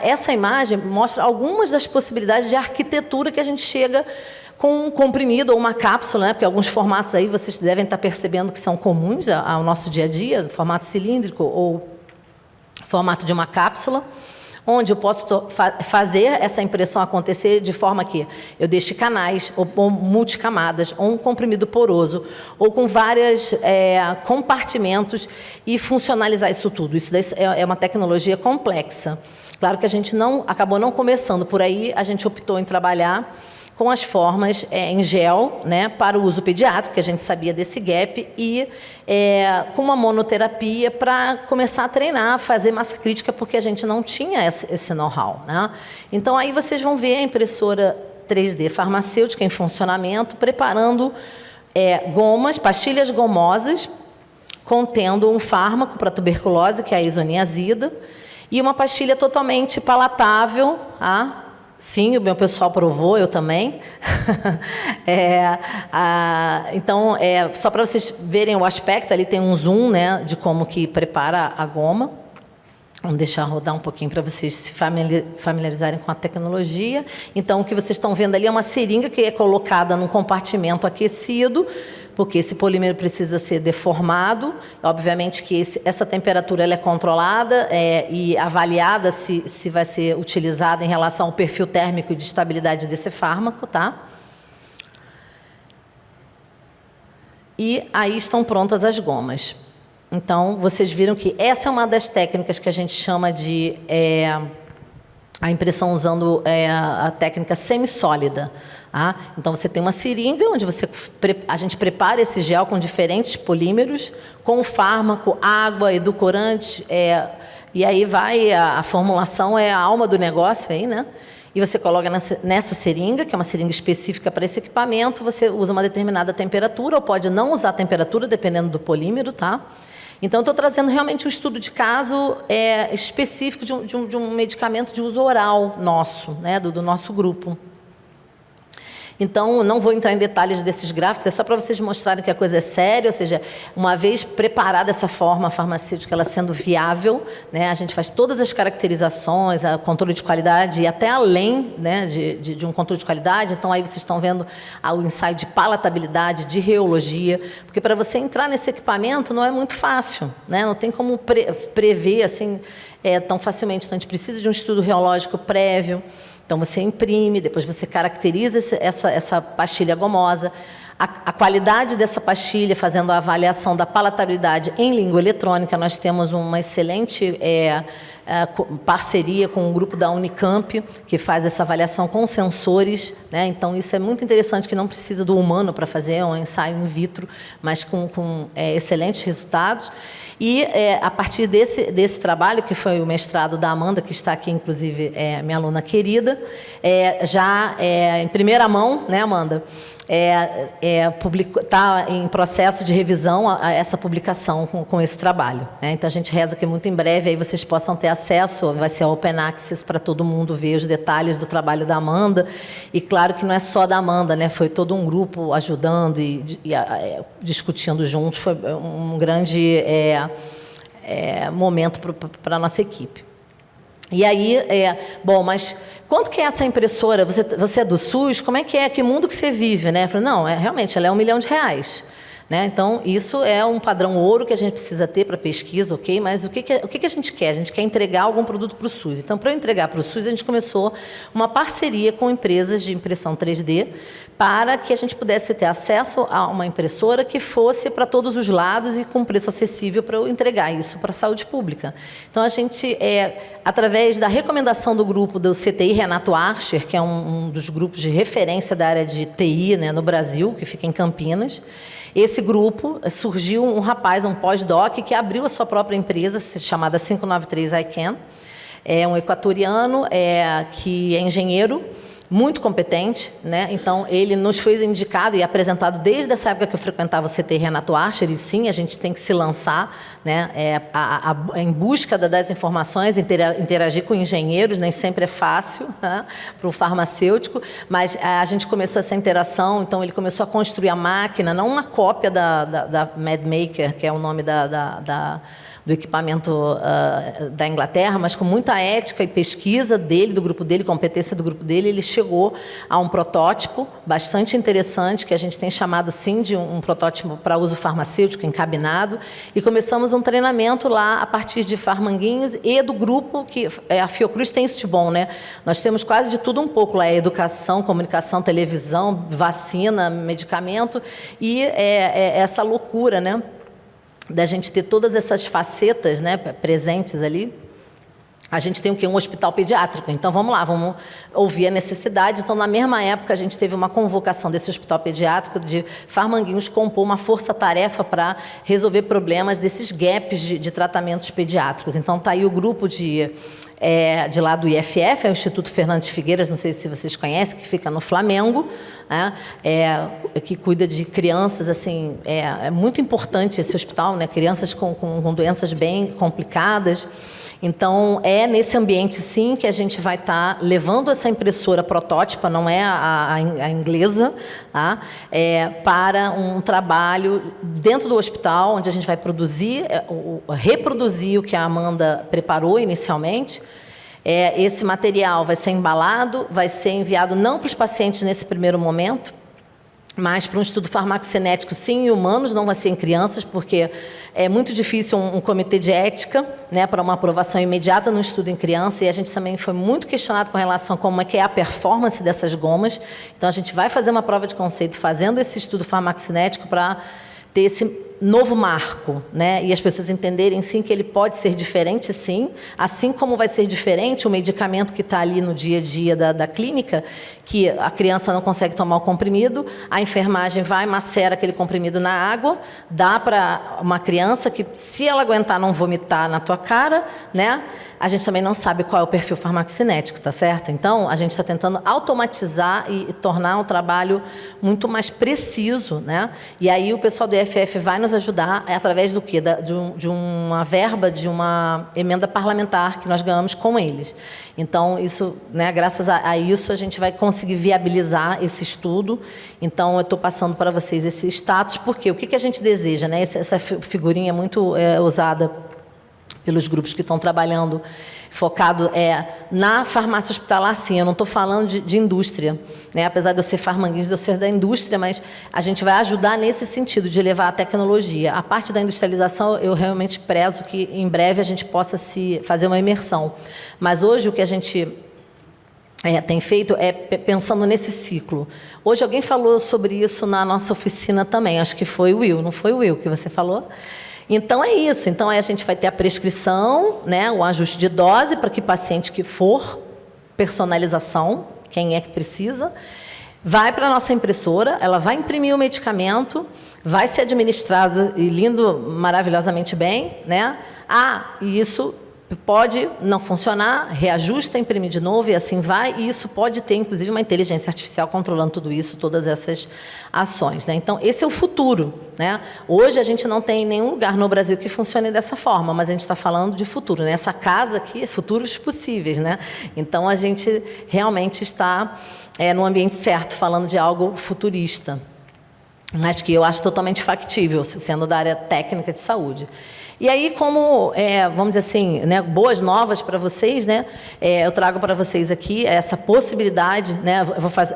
essa imagem mostra algumas das possibilidades de arquitetura que a gente chega com um comprimido ou uma cápsula, né? Porque alguns formatos aí vocês devem estar percebendo que são comuns ao nosso dia a dia, formato cilíndrico ou formato de uma cápsula, onde eu posso fazer essa impressão acontecer de forma que eu deixe canais, ou multicamadas, ou um comprimido poroso, ou com vários compartimentos e funcionalizar isso tudo. Isso é uma tecnologia complexa. Claro que a gente acabou não começando por aí, a gente optou em trabalhar com as formas em gel, né, para o uso pediátrico, que a gente sabia desse gap, e com uma monoterapia para começar a treinar, fazer massa crítica, porque a gente não tinha esse know-how, né? Então, aí vocês vão ver a impressora 3D farmacêutica em funcionamento, preparando gomas, pastilhas gomosas, contendo um fármaco para tuberculose, que é a isoniazida, e uma pastilha totalmente palatável, sim, o meu pessoal provou, eu também. Então, só para vocês verem o aspecto, ali tem um zoom, né, de como que prepara a goma. Vamos deixar rodar um pouquinho para vocês se familiarizarem com a tecnologia. Então, o que vocês estão vendo ali é uma seringa que é colocada num compartimento aquecido, porque esse polímero precisa ser deformado. Obviamente que essa temperatura ela é controlada e avaliada se vai ser utilizada em relação ao perfil térmico e de estabilidade desse fármaco, tá? E aí estão prontas as gomas. Então, vocês viram que essa é uma das técnicas que a gente chama de a impressão usando a técnica semissólida. Então, você tem uma seringa onde a gente prepara esse gel com diferentes polímeros, com fármaco, água, edulcorante, e aí a formulação é a alma do negócio, aí, né? E você coloca nessa seringa, que é uma seringa específica para esse equipamento, você usa uma determinada temperatura, ou pode não usar a temperatura, dependendo do polímero, tá? Então, estou trazendo realmente um estudo de caso específico de um medicamento de uso oral nosso, né, do nosso grupo. Então, não vou entrar em detalhes desses gráficos, é só para vocês mostrarem que a coisa é séria, ou seja, uma vez preparada essa forma farmacêutica, ela sendo viável, né, a gente faz todas as caracterizações, o controle de qualidade e até além, né, de um controle de qualidade. Então, aí vocês estão vendo o ensaio de palatabilidade, de reologia, porque para você entrar nesse equipamento não é muito fácil, né, não tem como prever assim, tão facilmente. Então, a gente precisa de um estudo reológico prévio. Então, você imprime, depois você caracteriza essa pastilha gomosa, a qualidade dessa pastilha, fazendo a avaliação da palatabilidade em língua eletrônica. Nós temos uma excelente parceria com o grupo da Unicamp, que faz essa avaliação com sensores, né? Então, isso é muito interessante, que não precisa do humano para fazer um ensaio in vitro, mas com excelentes resultados. E, a partir desse trabalho, que foi o mestrado da Amanda, que está aqui, inclusive, minha aluna querida, já em primeira mão, né, Amanda? Está em processo de revisão a essa publicação com esse trabalho, né? Então, a gente reza que muito em breve aí vocês possam ter acesso, vai ser Open Access para todo mundo ver os detalhes do trabalho da Amanda. E, claro, que não é só da Amanda, né? Foi todo um grupo ajudando e discutindo juntos. Foi um grande momento para a nossa equipe. E aí, bom, mas quanto que é essa impressora? Você é do SUS? Como é? Que mundo que você vive, né? Eu falei, não, realmente, ela é R$1 milhão. Né? Então, isso é um padrão ouro que a gente precisa ter para pesquisa, ok? Mas o que a gente quer? A gente quer entregar algum produto para o SUS. Então, para entregar para o SUS, a gente começou uma parceria com empresas de impressão 3D para que a gente pudesse ter acesso a uma impressora que fosse para todos os lados e com preço acessível para eu entregar isso para a saúde pública. Então, a gente, através da recomendação do grupo do CTI Renato Archer, que é um dos grupos de referência da área de TI, né, no Brasil, que fica em Campinas, esse grupo, surgiu um rapaz, um pós-doc, que abriu a sua própria empresa, chamada 593 iCan. É um equatoriano que é engenheiro, muito competente, né? Então, ele nos foi indicado e apresentado desde essa época que eu frequentava o CTI Renato Archer, e sim, a gente tem que se lançar, né, em busca das informações, interagir com engenheiros, nem sempre é fácil, né, para o farmacêutico, mas a gente começou essa interação. Então, ele começou a construir a máquina, não uma cópia da MedMaker, que é o nome do equipamento da Inglaterra, mas com muita ética e pesquisa dele, do grupo dele, competência do grupo dele, ele chegou a um protótipo bastante interessante, que a gente tem chamado, sim, de um protótipo para uso farmacêutico, encabinado, e começamos um treinamento lá a partir de Farmanguinhos e do grupo, que a Fiocruz tem isso de bom, né? Nós temos quase de tudo um pouco lá, educação, comunicação, televisão, vacina, medicamento, e essa loucura, né, da gente ter todas essas facetas, né, presentes ali. A gente tem o quê? Um hospital pediátrico. Então, vamos lá, vamos ouvir a necessidade. Então, na mesma época, a gente teve uma convocação desse hospital pediátrico de Farmanguinhos compor uma força-tarefa para resolver problemas desses gaps de tratamentos pediátricos. Então, está aí o grupo de lá do IFF, é o Instituto Fernandes Figueiras, não sei se vocês conhecem, que fica no Flamengo, né? Que cuida de crianças, assim, é muito importante esse hospital, né? Crianças com doenças bem complicadas. Então, nesse ambiente, sim, que a gente vai estar levando essa impressora protótipa, não é a inglesa, tá? Para um trabalho dentro do hospital, onde a gente vai reproduzir o que a Amanda preparou inicialmente. Esse material vai ser embalado, vai ser enviado não para os pacientes nesse primeiro momento, mas para um estudo farmacocinético, sim, em humanos, não vai ser em crianças, porque é muito difícil um comitê de ética, né, para uma aprovação imediata no estudo em criança, e a gente também foi muito questionado com relação a como é a performance dessas gomas. Então, a gente vai fazer uma prova de conceito fazendo esse estudo farmacocinético para ter esse novo marco, né? E as pessoas entenderem, sim, que ele pode ser diferente, sim, assim como vai ser diferente o medicamento que está ali no dia a dia da clínica, que a criança não consegue tomar o comprimido, a enfermagem vai, macera aquele comprimido na água, dá para uma criança que, se ela aguentar não vomitar na tua cara, né? A gente também não sabe qual é o perfil farmacocinético, tá certo? Então, a gente está tentando automatizar e tornar o trabalho muito mais preciso, né? E aí o pessoal do IFF vai nos ajudar através do quê? De uma verba, de uma emenda parlamentar que nós ganhamos com eles. Então, isso, né, graças a isso, a gente vai conseguir viabilizar esse estudo. Então, eu estou passando para vocês esse status, porque o que a gente deseja, né? Essa figurinha é muito usada pelos grupos que estão trabalhando, focado na farmácia hospitalar, sim. Eu não estou falando de indústria, né? Apesar de eu ser Farmanguinhos, de eu ser da indústria, mas a gente vai ajudar nesse sentido, de levar a tecnologia. A parte da industrialização, eu realmente prezo que, em breve, a gente possa fazer uma imersão. Mas hoje, o que a gente tem feito pensando nesse ciclo. Hoje, alguém falou sobre isso na nossa oficina também, acho que foi o Will, não foi o Will que você falou? Então, é isso. Então, aí a gente vai ter a prescrição, né, o ajuste de dose para que paciente que for, personalização, quem é que precisa, vai para a nossa impressora, ela vai imprimir o medicamento, vai ser administrado e lindo, maravilhosamente bem, né? E isso pode não funcionar, reajusta, imprime de novo e assim vai, e isso pode ter, inclusive, uma inteligência artificial controlando tudo isso, todas essas ações, né? Então, esse é o futuro, né? Hoje, a gente não tem nenhum lugar no Brasil que funcione dessa forma, mas a gente está falando de futuro, né? Essa casa aqui é futuros possíveis, né? Então, a gente realmente está no ambiente certo, falando de algo futurista, mas que eu acho totalmente factível, sendo da área técnica de saúde. E aí, como, vamos dizer assim, né, boas novas para vocês, né, eu trago para vocês aqui essa possibilidade, né,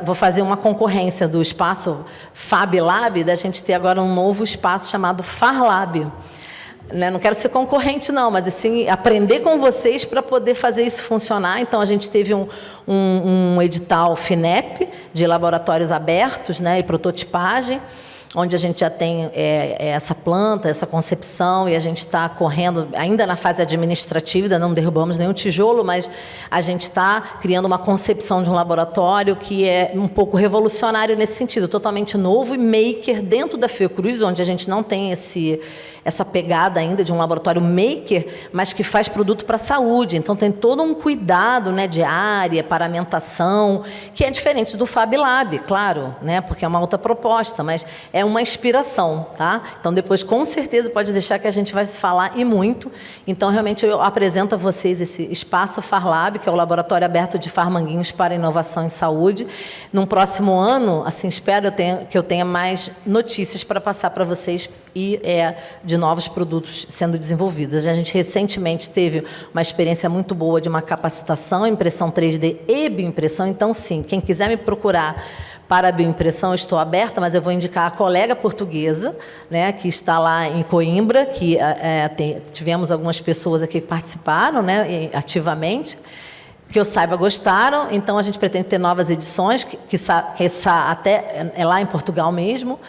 vou fazer uma concorrência do espaço Fab Lab, da gente ter agora um novo espaço chamado FarLab. Né, não quero ser concorrente, não, mas assim, aprender com vocês para poder fazer isso funcionar. Então, a gente teve um edital FINEP, de laboratórios abertos, né, e prototipagem, onde a gente já tem essa planta, essa concepção, e a gente está correndo, ainda na fase administrativa, ainda não derrubamos nenhum tijolo, mas a gente está criando uma concepção de um laboratório que é um pouco revolucionário nesse sentido, totalmente novo e maker dentro da Fiocruz, onde a gente não tem essa pegada ainda de um laboratório maker, mas que faz produto para a saúde. Então, tem todo um cuidado, né, de área, paramentação, que é diferente do Fab Lab, claro, né, porque é uma outra proposta, mas é uma inspiração, tá? Então, depois, com certeza, pode deixar que a gente vai se falar e muito. Então, realmente, eu apresento a vocês esse espaço FarLab, que é o Laboratório Aberto de Farmanguinhos para Inovação em Saúde. Num próximo ano, assim, espero que eu tenha mais notícias para passar para vocês e de novos produtos sendo desenvolvidos. A gente recentemente teve uma experiência muito boa de uma capacitação, impressão 3D e bioimpressão. Então, sim, quem quiser me procurar para a bioimpressão, eu estou aberta, mas eu vou indicar a colega portuguesa, né, que está lá em Coimbra, que tivemos algumas pessoas aqui que participaram, né, ativamente, que eu saiba gostaram, então a gente pretende ter novas edições, que até lá em Portugal mesmo,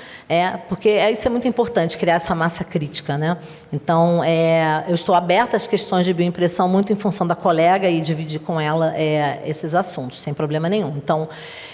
porque isso é muito importante, criar essa massa crítica, né? Então, eu estou aberta às questões de bioimpressão muito em função da colega e dividir com ela esses assuntos, sem problema nenhum. Então,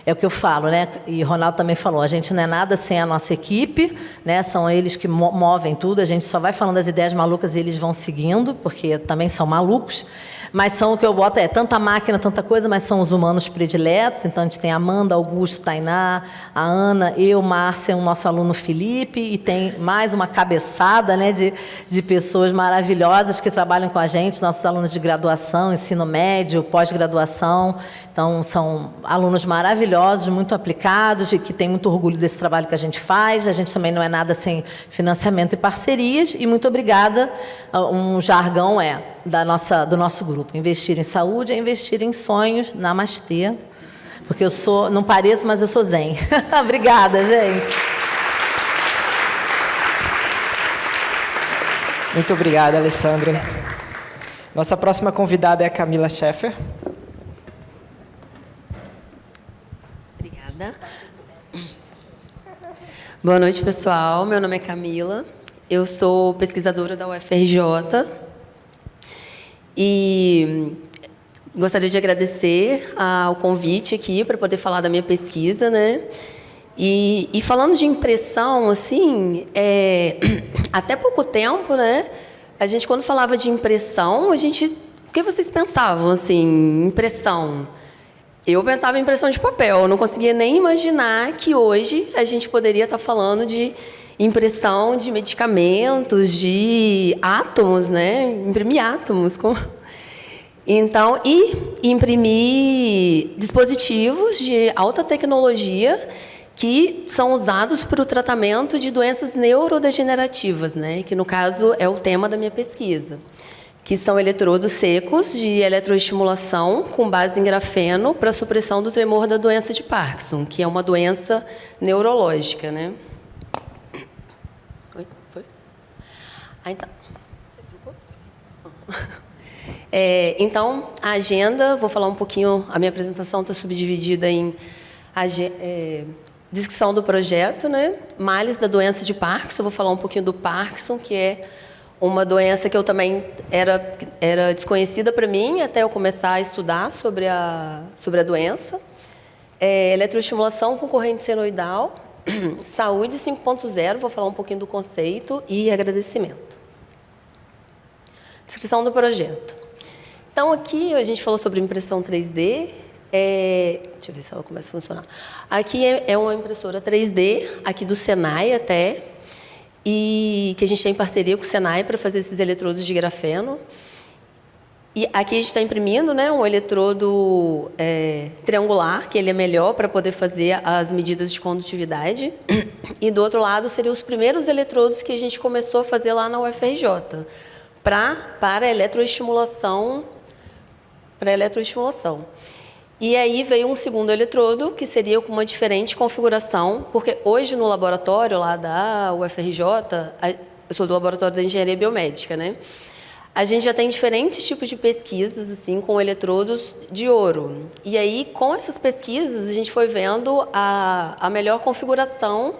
é o que eu falo, né? E Ronaldo também falou, a gente não é nada sem a nossa equipe, né? São eles que movem tudo, a gente só vai falando das ideias malucas e eles vão seguindo, porque também são malucos. Mas são o que eu boto, tanta máquina, tanta coisa, mas são os humanos prediletos. Então, a gente tem a Amanda, Augusto, Tainá, a Ana, eu, Márcia, o nosso aluno Felipe, e tem mais uma cabeçada, né, de pessoas maravilhosas que trabalham com a gente, nossos alunos de graduação, ensino médio, pós-graduação. Então, são alunos maravilhosos, muito aplicados, e que têm muito orgulho desse trabalho que a gente faz. A gente também não é nada sem financiamento e parcerias. E muito obrigada. Um jargão do nosso grupo. Investir em saúde é investir em sonhos. Namastê. Porque eu não pareço, mas eu sou zen. Obrigada, gente. Muito obrigada, Alessandra. Nossa próxima convidada é a Camila Scheffer. Obrigada. Boa noite, pessoal. Meu nome é Camila. Eu sou pesquisadora da UFRJ. E gostaria de agradecer ao convite aqui para poder falar da minha pesquisa, né? E falando de impressão, assim, até pouco tempo, né? A gente, quando falava de impressão, o que vocês pensavam, assim, impressão? Eu pensava em impressão de papel, eu não conseguia nem imaginar que hoje a gente poderia estar falando de impressão de medicamentos, de átomos, né? Imprimir átomos. Então, imprimir dispositivos de alta tecnologia que são usados para o tratamento de doenças neurodegenerativas, né? Que, no caso, é o tema da minha pesquisa, que são eletrodos secos de eletroestimulação com base em grafeno para supressão do tremor da doença de Parkinson, que é uma doença neurológica, né? Foi? Então. Então, a agenda, vou falar um pouquinho, a minha apresentação está subdividida em descrição do projeto, né? Males da doença de Parkinson, vou falar um pouquinho do Parkinson, que é uma doença que eu também era desconhecida para mim até eu começar a estudar sobre a doença. Eletroestimulação com corrente senoidal, saúde 5.0, vou falar um pouquinho do conceito e agradecimento. Descrição do projeto. Então, aqui a gente falou sobre impressão 3D. Deixa eu ver se ela começa a funcionar. Aqui é uma impressora 3D, aqui do Senai até, e que a gente tem parceria com o Senai para fazer esses eletrodos de grafeno. E aqui a gente está imprimindo, né, um eletrodo triangular, que ele é melhor para poder fazer as medidas de condutividade. E do outro lado seriam os primeiros eletrodos que a gente começou a fazer lá na UFRJ, para eletroestimulação. E aí veio um segundo eletrodo, que seria com uma diferente configuração, porque hoje no laboratório lá da UFRJ, eu sou do laboratório da Engenharia Biomédica, né? A gente já tem diferentes tipos de pesquisas, assim, com eletrodos de ouro. E aí, com essas pesquisas, a gente foi vendo a melhor configuração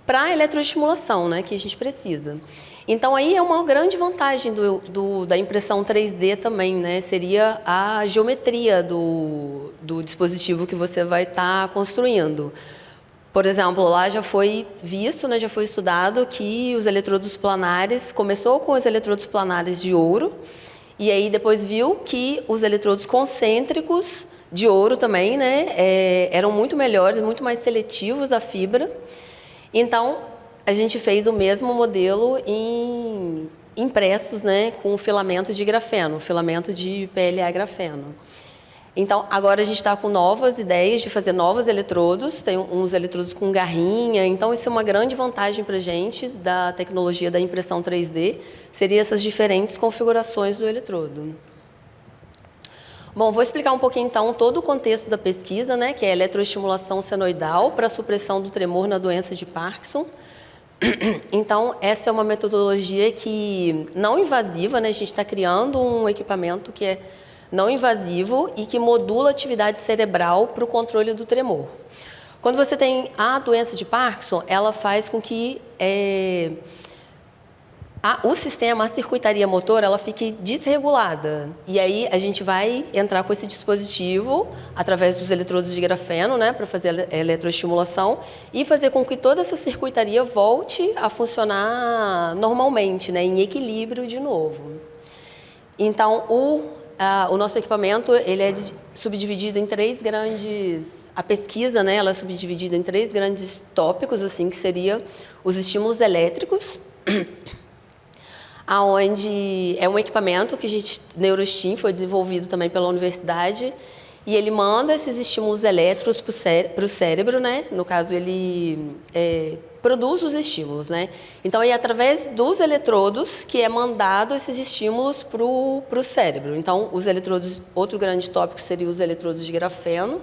para a eletroestimulação, né, que a gente precisa. Então, aí é uma grande vantagem da impressão 3D também, né? Seria a geometria do dispositivo que você vai estar construindo. Por exemplo, lá já foi visto, né, já foi estudado que os eletrodos planares, começou com os eletrodos planares de ouro, e aí depois viu que os eletrodos concêntricos de ouro também, né, eram muito melhores, muito mais seletivos à fibra. Então, a gente fez o mesmo modelo impressos, né, com filamento de grafeno, filamento de PLA grafeno. Então, agora a gente está com novas ideias de fazer novos eletrodos, tem uns eletrodos com garrinha, então isso é uma grande vantagem para a gente da tecnologia da impressão 3D, seria essas diferentes configurações do eletrodo. Bom, vou explicar um pouquinho então todo o contexto da pesquisa, né, que é a eletroestimulação senoidal para a supressão do tremor na doença de Parkinson. Então, essa é uma metodologia que não invasiva, né, a gente está criando um equipamento que é não invasivo e que modula a atividade cerebral para o controle do tremor. Quando você tem a doença de Parkinson, ela faz com que o sistema, a circuitaria motor, ela fique desregulada. E aí a gente vai entrar com esse dispositivo, através dos eletrodos de grafeno, né, para fazer a eletroestimulação, e fazer com que toda essa circuitaria volte a funcionar normalmente, né, em equilíbrio de novo. Então, o nosso equipamento ele é subdividido em 3 grandes... A pesquisa, né, ela é subdividida em 3 grandes tópicos, assim, que seria os estímulos elétricos, aonde é um equipamento que NeuroStim foi desenvolvido também pela universidade, e ele manda esses estímulos elétricos para o cérebro, né? No caso, ele produz os estímulos, né? Então, é através dos eletrodos que é mandado esses estímulos para o cérebro. Então, os eletrodos, outro grande tópico seria os eletrodos de grafeno,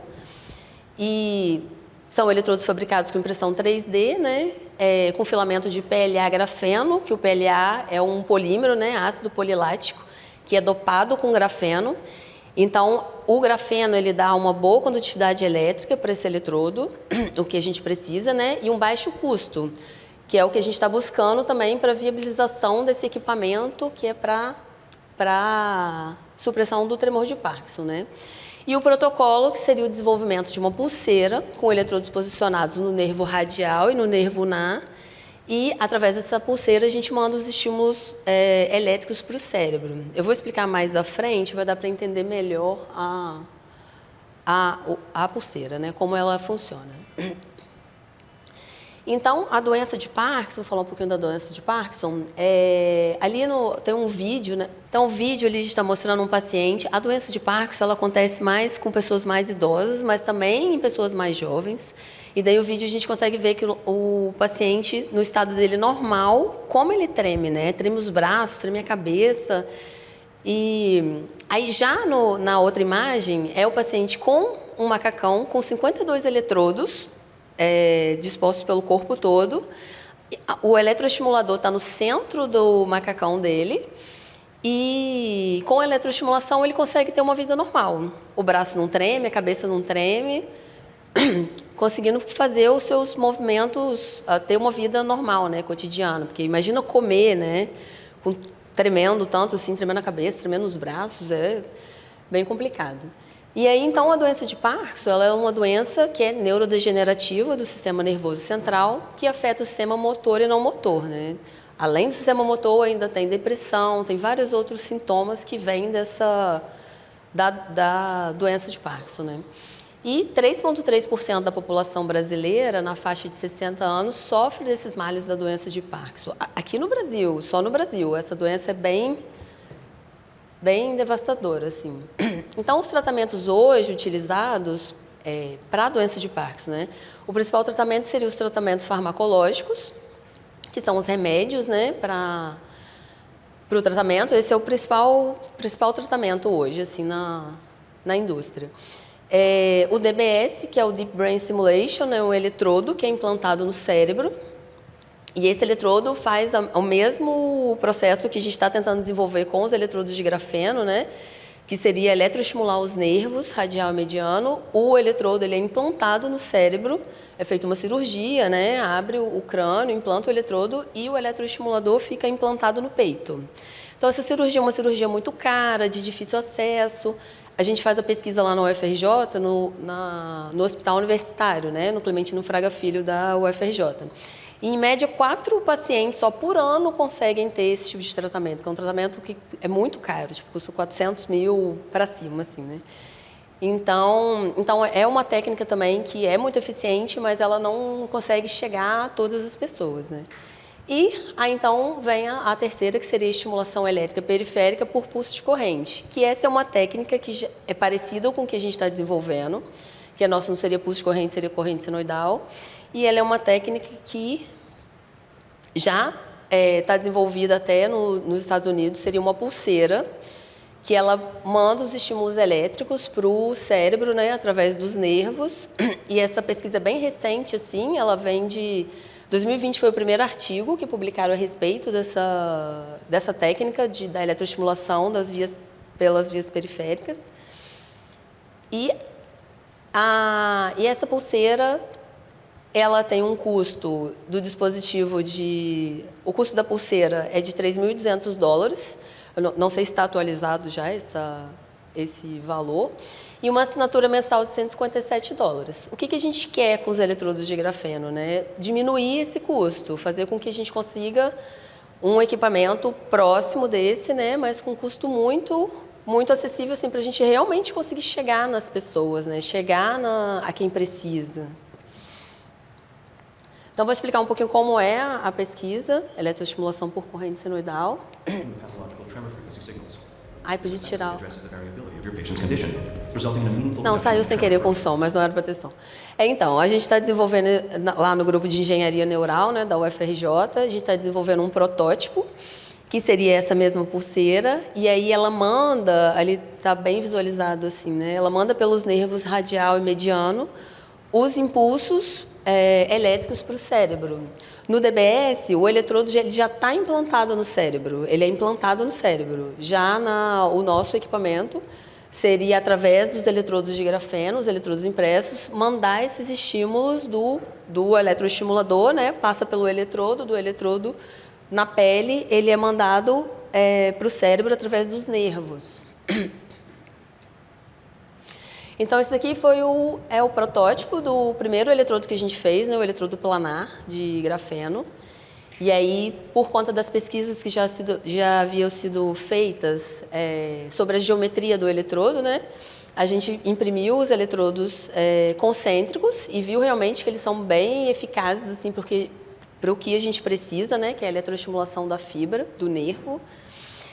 e são eletrodos fabricados com impressão 3D, né? Com filamento de PLA grafeno, que o PLA é um polímero, né? Ácido polilático, que é dopado com grafeno. Então, o grafeno ele dá uma boa condutividade elétrica para esse eletrodo, o que a gente precisa, né? E um baixo custo, que é o que a gente está buscando também para a viabilização desse equipamento, que é para supressão do tremor de Parkinson, né? E o protocolo, que seria o desenvolvimento de uma pulseira com eletrodos posicionados no nervo radial e no nervo ulnar, e, através dessa pulseira, a gente manda os estímulos elétricos para o cérebro. Eu vou explicar mais à frente, vai dar para entender melhor a pulseira, né? Como ela funciona. Então, a doença de Parkinson, vou falar um pouquinho da doença de Parkinson, ali tem um vídeo, né? Então, o vídeo ali está mostrando um paciente. A doença de Parkinson ela acontece mais com pessoas mais idosas, mas também em pessoas mais jovens. E daí o vídeo a gente consegue ver que o paciente, no estado dele normal, como ele treme, né? Treme os braços, treme a cabeça. E aí já na outra imagem é o paciente com um macacão com 52 eletrodos dispostos pelo corpo todo. O eletroestimulador está no centro do macacão dele. E com a eletroestimulação ele consegue ter uma vida normal. O braço não treme, a cabeça não treme, conseguindo fazer os seus movimentos, ter uma vida normal, né, cotidiana. Porque imagina comer, né, tremendo tanto assim, tremendo a cabeça, tremendo os braços, é bem complicado. E aí, então, a doença de Parkinson, ela é uma doença que é neurodegenerativa do sistema nervoso central, que afeta o sistema motor e não motor, né? Além do sistema motor, ainda tem depressão, tem vários outros sintomas que vêm da doença de Parkinson, né? E 3,3% da população brasileira, na faixa de 60 anos, sofre desses males da doença de Parkinson. Aqui no Brasil, só no Brasil, essa doença é bem devastadora, assim. Então, os tratamentos hoje utilizados para a doença de Parkinson, né? O principal tratamento seria os tratamentos farmacológicos, que são os remédios, né, para o tratamento. Esse é o principal tratamento hoje, assim, na indústria. O DBS, que é o Deep Brain Stimulation, é um eletrodo que é implantado no cérebro. E esse eletrodo faz o mesmo processo que a gente está tentando desenvolver com os eletrodos de grafeno, né? Que seria eletroestimular os nervos radial e mediano. O eletrodo ele é implantado no cérebro, é feita uma cirurgia, né? Abre o crânio, implanta o eletrodo e o eletroestimulador fica implantado no peito. Então, essa cirurgia é uma cirurgia muito cara, de difícil acesso. A gente faz a pesquisa lá na UFRJ, no Hospital Universitário, né? No Clementino Fraga Filho, da UFRJ. E, em média, 4 pacientes só por ano conseguem ter esse tipo de tratamento, que é um tratamento que é muito caro, tipo, custa 400 mil para cima, assim, né? Então, é uma técnica também que é muito eficiente, mas ela não consegue chegar a todas as pessoas, né? E aí, então, vem a terceira, que seria a estimulação elétrica periférica por pulso de corrente, que essa é uma técnica que é parecida com o que a gente está desenvolvendo, que a nossa não seria pulso de corrente, seria corrente senoidal, e ela é uma técnica que já está desenvolvida até nos Estados Unidos, seria uma pulseira, que ela manda os estímulos elétricos para o cérebro, né, através dos nervos, e essa pesquisa é bem recente, assim, ela vem de 2020, foi o primeiro artigo que publicaram a respeito dessa técnica da eletroestimulação pelas vias periféricas. E essa pulseira, ela tem um custo do dispositivo o custo da pulseira é de $3.200. Eu não sei se está atualizado já esse valor. E uma assinatura mensal de $157. O que a gente quer com os eletrodos de grafeno, né? Diminuir esse custo, fazer com que a gente consiga um equipamento próximo desse, né? Mas com custo muito, muito acessível, assim, para a gente realmente conseguir chegar nas pessoas, né? Chegar a quem precisa. Então, vou explicar um pouquinho como é a pesquisa, eletroestimulação por corrente senoidal. Ai, podia tirar. Não, saiu sem querer com som, mas não era para ter som. Então, a gente está desenvolvendo lá no grupo de engenharia neural, né, da UFRJ, a gente está desenvolvendo um protótipo, que seria essa mesma pulseira, e aí ela manda, ali está bem visualizado assim, né, ela manda pelos nervos radial e mediano os impulsos elétricos para o cérebro. No DBS, o eletrodo já está implantado no cérebro, ele é implantado no cérebro. Já o nosso equipamento seria, através dos eletrodos de grafeno, os eletrodos impressos, mandar esses estímulos do eletroestimulador, né? Passa pelo eletrodo, do eletrodo na pele, ele é mandado para o cérebro através dos nervos. Então, esse daqui é o protótipo do primeiro eletrodo que a gente fez, né, o eletrodo planar de grafeno. E aí, por conta das pesquisas que já haviam sido feitas sobre a geometria do eletrodo, né, a gente imprimiu os eletrodos concêntricos e viu realmente que eles são bem eficazes, assim, para o que a gente precisa, né, que é a eletroestimulação da fibra, do nervo.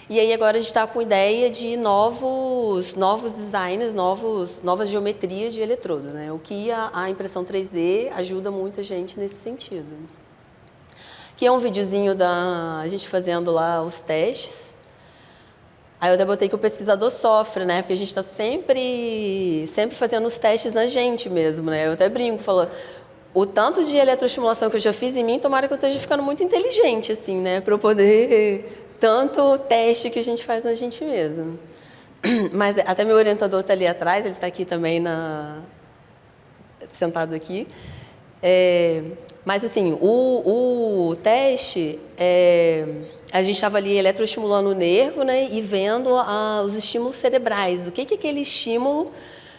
E aí agora a gente está com ideia de novos designs, novas geometrias de eletrodos, né? O que a impressão 3D ajuda muito a gente nesse sentido. Aqui é um videozinho da gente fazendo lá os testes. Aí eu até botei que o pesquisador sofre, né? Porque a gente está sempre fazendo os testes na gente mesmo, né? Eu até brinco, falo, o tanto de eletroestimulação que eu já fiz em mim, tomara que eu esteja ficando muito inteligente, assim, né? Para eu poder... Tanto teste que a gente faz na gente mesmo. Mas até meu orientador está ali atrás, ele está aqui também, sentado aqui. Mas, assim, o teste a gente estava ali eletroestimulando o nervo, né, e vendo os estímulos cerebrais, o que aquele estímulo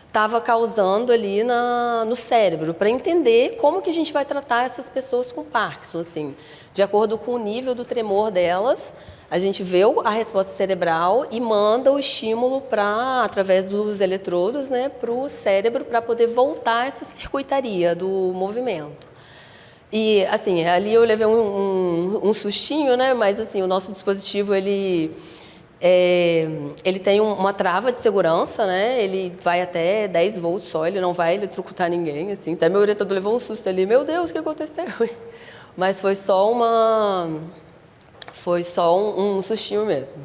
estava causando ali no cérebro, para entender como que a gente vai tratar essas pessoas com Parkinson, assim, de acordo com o nível do tremor delas. A gente vê a resposta cerebral e manda o estímulo através dos eletrodos, né, para o cérebro, para poder voltar essa circuitaria do movimento. E, assim, ali eu levei um sustinho, né, mas, assim, o nosso dispositivo, ele tem uma trava de segurança, né, ele vai até 10 volts só, ele não vai eletrocutar ninguém, assim. Até meu orientador levou um susto ali, meu Deus, o que aconteceu? Mas foi só um sustinho mesmo.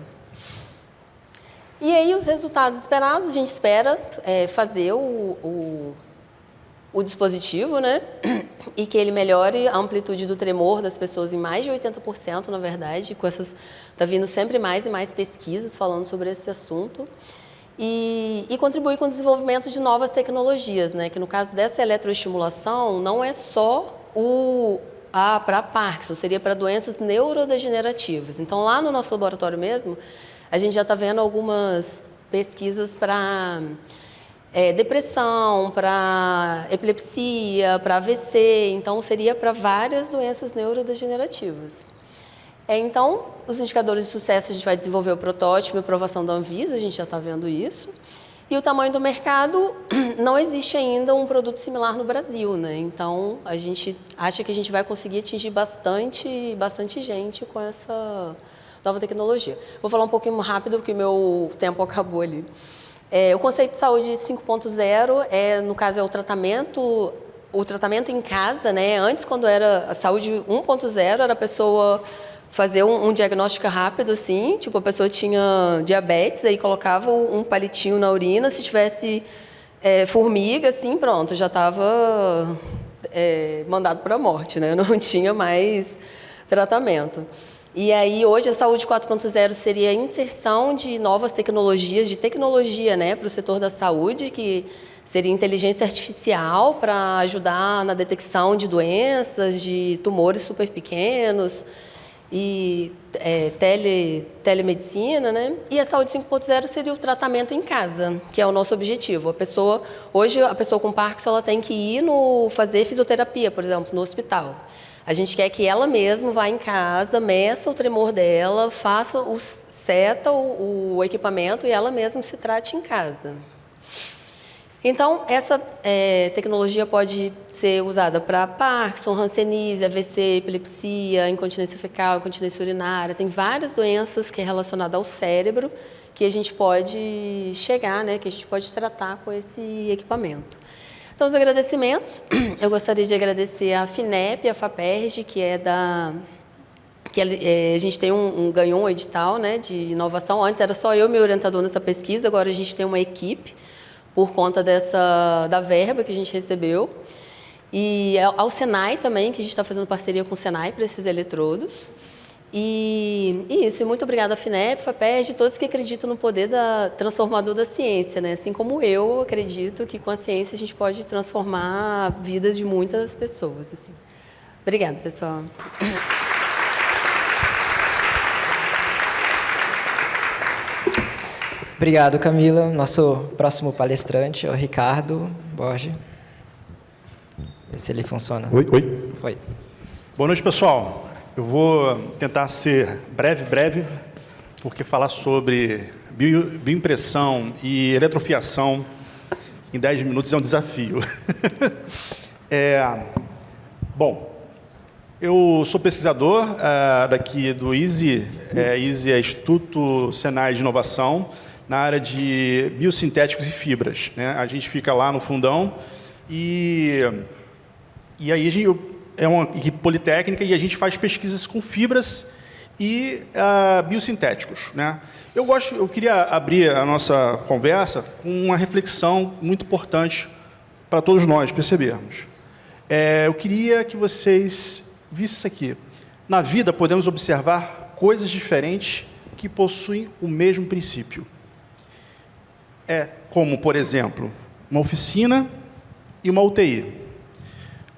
E aí, os resultados esperados, a gente espera fazer o dispositivo, né? E que ele melhore a amplitude do tremor das pessoas em mais de 80%, na verdade. Está vindo sempre mais e mais pesquisas falando sobre esse assunto. E contribui com o desenvolvimento de novas tecnologias, né? Que no caso dessa eletroestimulação, não é só para Parkinson, seria para doenças neurodegenerativas. Então, lá no nosso laboratório mesmo, a gente já está vendo algumas pesquisas para depressão, para epilepsia, para AVC. Então, seria para várias doenças neurodegenerativas. Então, os indicadores de sucesso, a gente vai desenvolver o protótipo e aprovação da Anvisa, a gente já está vendo isso. E o tamanho do mercado, não existe ainda um produto similar no Brasil, né? Então, a gente acha que a gente vai conseguir atingir bastante gente com essa nova tecnologia. Vou falar um pouquinho rápido, porque o meu tempo acabou ali. O conceito de saúde 5.0, no caso, é o tratamento em casa, né? Antes, quando era a saúde 1.0, era a pessoa fazer um diagnóstico rápido, assim, tipo, a pessoa tinha diabetes, aí colocava um palitinho na urina, se tivesse formiga, assim, pronto, já estava mandado para a morte, né? Não tinha mais tratamento. E aí, hoje, a saúde 4.0 seria a inserção de novas tecnologias, de tecnologia, né, para o setor da saúde, que seria inteligência artificial para ajudar na detecção de doenças, de tumores super pequenos, e telemedicina, né? E a saúde 5.0 seria o tratamento em casa, que é o nosso objetivo. Hoje, a pessoa com Parkinson, ela tem que ir fazer fisioterapia, por exemplo, no hospital. A gente quer que ela mesma vá em casa, meça o tremor dela, seta o equipamento e ela mesma se trate em casa. Então, essa tecnologia pode ser usada para Parkinson, hanseníase, AVC, epilepsia, incontinência fecal, incontinência urinária. Tem várias doenças que é relacionada ao cérebro que a gente pode chegar, né, que a gente pode tratar com esse equipamento. Então, os agradecimentos. Eu gostaria de agradecer a FINEP e a FAPERJ, a gente ganhou um edital, né, de inovação. Antes era só eu e meu orientador nessa pesquisa, agora a gente tem uma equipe por conta da verba que a gente recebeu. E ao Senai também, que a gente está fazendo parceria com o Senai para esses eletrodos. E isso, e muito obrigada à FINEP, FAPERJ e todos que acreditam no poder transformador da ciência, né? Assim como eu acredito que com a ciência a gente pode transformar a vida de muitas pessoas. Assim. Obrigada, pessoal. Obrigado, Camila. Nosso próximo palestrante é o Ricardo Borges. Vê se ele funciona. Oi. Boa noite, pessoal. Eu vou tentar ser breve, porque falar sobre bioimpressão e eletrofiação em 10 minutos é um desafio. Bom, eu sou pesquisador daqui do ISE. ISE é Instituto Senai de Inovação, na área de biosintéticos e fibras, né? A gente fica lá no fundão e aí é uma equipe politécnica e a gente faz pesquisas com fibras e biosintéticos, né? Eu queria abrir a nossa conversa com uma reflexão muito importante para todos nós percebermos. Eu queria que vocês vissem isso aqui. Na vida, podemos observar coisas diferentes que possuem o mesmo princípio. Como, por exemplo, uma oficina e uma UTI.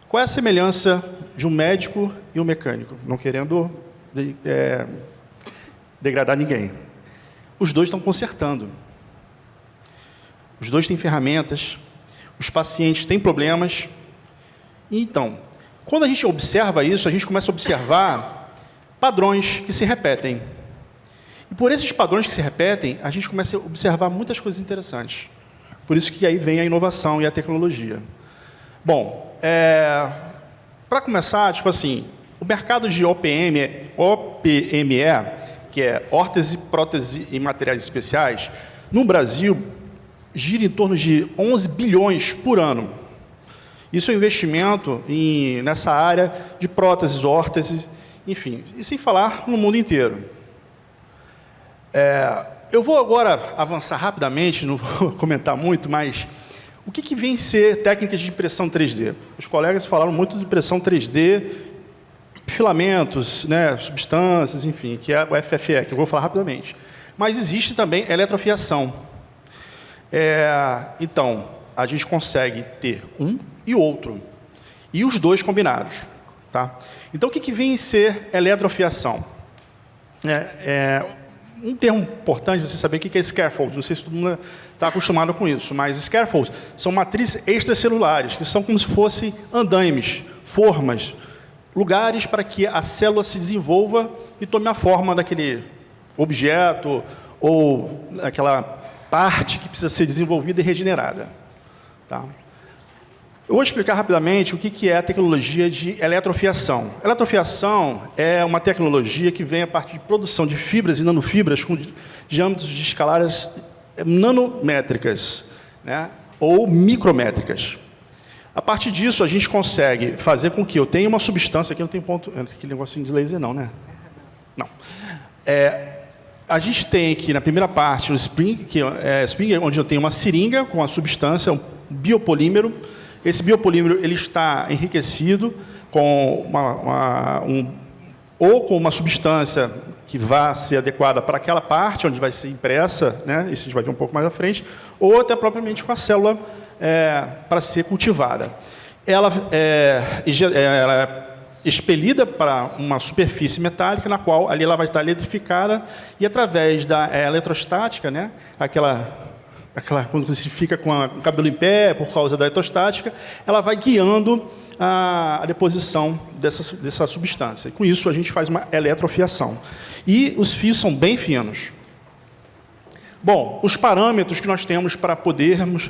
Qual é a semelhança de um médico e um mecânico? Não querendo degradar ninguém. Os dois estão consertando. Os dois têm ferramentas, os pacientes têm problemas. Então, quando a gente observa isso, a gente começa a observar padrões que se repetem. E por esses padrões que se repetem, a gente começa a observar muitas coisas interessantes. Por isso que aí vem a inovação e a tecnologia. Bom, para começar, tipo assim, o mercado de OPME, que é órtese, prótese e materiais especiais, no Brasil, gira em torno de 11 bilhões por ano. Isso é um investimento nessa área de próteses, órteses, enfim, e sem falar no mundo inteiro. Eu vou agora avançar rapidamente, não vou comentar muito, mas o que vem ser técnicas de impressão 3D? Os colegas falaram muito de impressão 3D, filamentos, né, substâncias, enfim, que é o FFE, que eu vou falar rapidamente. Mas existe também eletrofiação. Então, a gente consegue ter um e outro, e os dois combinados. Tá? Então, o que vem ser eletrofiação? Um termo importante você saber o que é scaffold. Não sei se todo mundo está acostumado com isso, mas scaffolds são matrizes extracelulares, que são como se fossem andaimes, formas, lugares para que a célula se desenvolva e tome a forma daquele objeto ou aquela parte que precisa ser desenvolvida e regenerada. Tá? Eu vou explicar rapidamente o que é a tecnologia de eletrofiação. Eletrofiação é uma tecnologia que vem a partir de produção de fibras e nanofibras com diâmetros de escalares nanométricas, né, ou micrométricas. A partir disso, a gente consegue fazer com que eu tenha uma substância... Aqui não tem ponto... Aquele negocinho de laser não, né? Não. A gente tem aqui, na primeira parte, um spring, onde eu tenho uma seringa com a substância, um biopolímero. Esse biopolímero ele está enriquecido com com uma substância que vai ser adequada para aquela parte onde vai ser impressa, né? Isso a gente vai ver um pouco mais à frente, ou até propriamente com a célula para ser cultivada. Ela é expelida para uma superfície metálica, na qual ali ela vai estar eletrificada, e através da eletrostática, né? Quando você fica com o cabelo em pé, por causa da eletrostática, ela vai guiando a deposição dessa substância. E com isso, a gente faz uma eletrofiação. E os fios são bem finos. Bom, os parâmetros que nós temos para podermos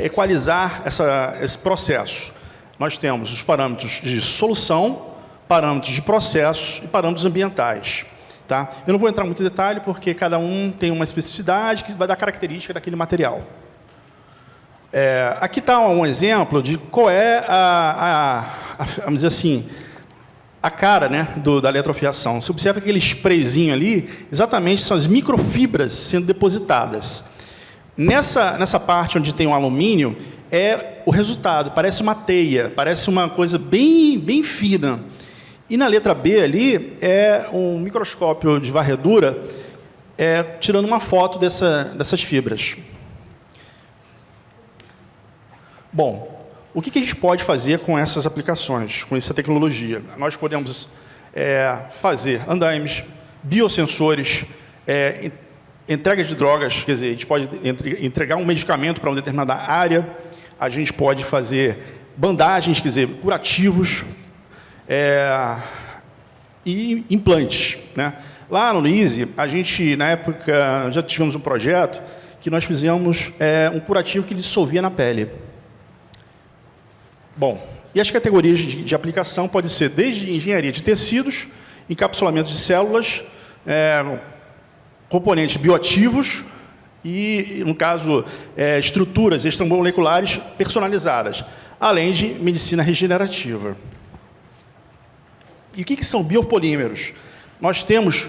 equalizar esse processo. Nós temos os parâmetros de solução, parâmetros de processo e parâmetros ambientais. Tá? Eu não vou entrar muito em detalhe, porque cada um tem uma especificidade que vai dar característica daquele material. Aqui está um exemplo de qual é vamos dizer assim, a cara, né, da eletrofiação. Você observa aquele sprayzinho ali, exatamente são as microfibras sendo depositadas. Nessa parte onde tem o alumínio, é o resultado, parece uma teia, parece uma coisa bem fina. E na letra B ali é um microscópio de varredura tirando uma foto dessas fibras. Bom, o que a gente pode fazer com essas aplicações, com essa tecnologia? Nós podemos fazer andaimes, biosensores, entrega de drogas, quer dizer, a gente pode entregar um medicamento para uma determinada área, a gente pode fazer bandagens, quer dizer, curativos, e implantes, né? Lá no ISE, a gente, na época, já tivemos um projeto que nós fizemos um curativo que dissolvia na pele. Bom, e as categorias de aplicação podem ser desde engenharia de tecidos, encapsulamento de células, componentes bioativos e, no caso, estruturas extramoleculares personalizadas, além de medicina regenerativa. E o que são biopolímeros? Nós temos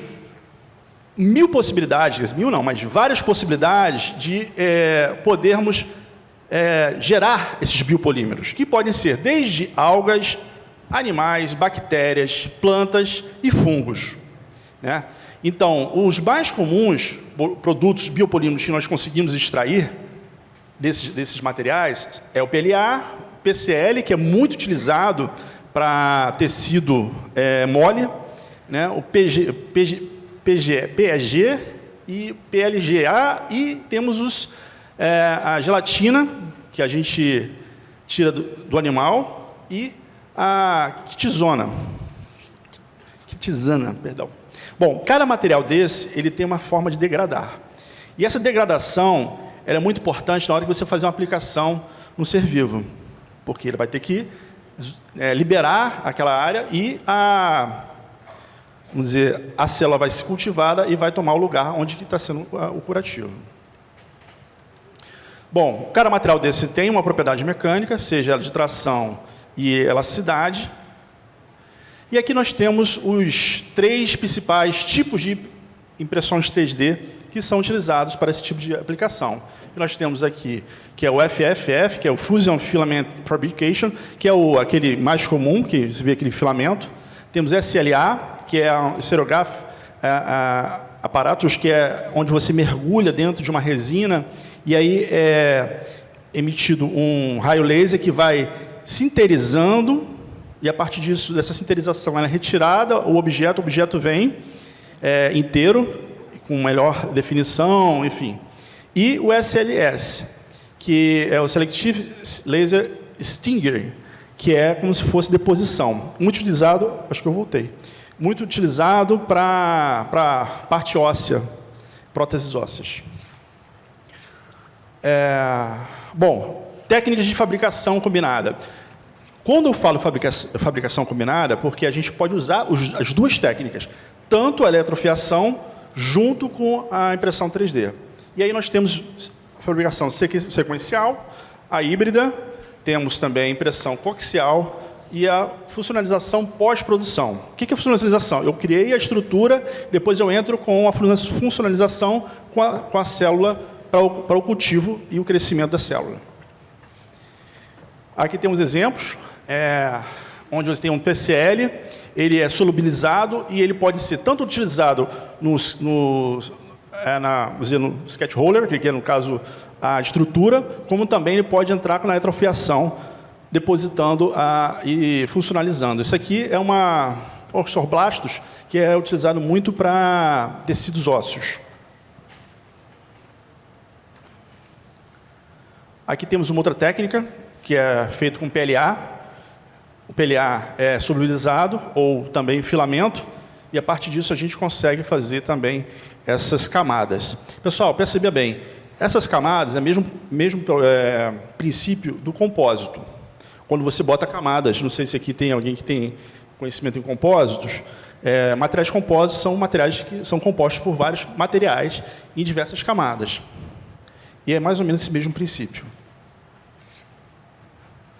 1000 possibilidades, 1000 não, mas várias possibilidades de podermos gerar esses biopolímeros, que podem ser desde algas, animais, bactérias, plantas e fungos, né? Então, os mais comuns produtos biopolímeros que nós conseguimos extrair desses materiais é o PLA, PCL, que é muito utilizado para tecido mole, né? O PEG e PLGA, e temos a gelatina, que a gente tira do animal, e a quitisana, perdão. Bom, cada material desse, ele tem uma forma de degradar. E essa degradação, ela é muito importante na hora que você fazer uma aplicação no ser vivo, porque ele vai ter que liberar aquela área e vamos dizer, a célula vai ser cultivada e vai tomar o lugar onde está sendo o curativo. Bom, cada material desse tem uma propriedade mecânica, seja ela de tração e elasticidade. E aqui nós temos os 3 principais tipos de impressões 3D que são utilizados para esse tipo de aplicação. E nós temos aqui, que é o FFF, que é o Fusion Filament Fabrication, que é aquele mais comum, que você vê aquele filamento. Temos SLA, que é o Serograph aparatos, que é onde você mergulha dentro de uma resina, e aí é emitido um raio laser que vai sinterizando, e a partir disso, dessa sinterização, ela é retirada, o objeto vem inteiro, com melhor definição, enfim. E o SLS, que é o Selective Laser Stinger, que é como se fosse deposição. Muito utilizado, acho que eu voltei, muito utilizado para parte óssea, próteses ósseas. Bom, técnicas de fabricação combinada. Quando eu falo fabricação combinada, porque a gente pode usar as 2 técnicas, tanto a eletrofiação junto com a impressão 3D. E aí nós temos a fabricação sequencial, a híbrida, temos também a impressão coaxial e a funcionalização pós-produção. O que é funcionalização? Eu criei a estrutura, depois eu entro com a funcionalização com a célula para o cultivo e o crescimento da célula. Aqui temos exemplos, onde você tem um PCL, ele é solubilizado e ele pode ser tanto utilizado no sketch roller, que é, no caso, a estrutura, como também ele pode entrar na eletrofiação, depositando e funcionalizando. Isso aqui é uma osteoblastos, que é utilizado muito para tecidos ósseos. Aqui temos uma outra técnica, que é feita com PLA. O PLA é solubilizado, ou também filamento, e a partir disso a gente consegue fazer também essas camadas. Pessoal, perceba bem, essas camadas é o mesmo princípio do compósito. Quando você bota camadas, não sei se aqui tem alguém que tem conhecimento em compósitos, materiais compósitos são materiais que são compostos por vários materiais em diversas camadas. E é mais ou menos esse mesmo princípio.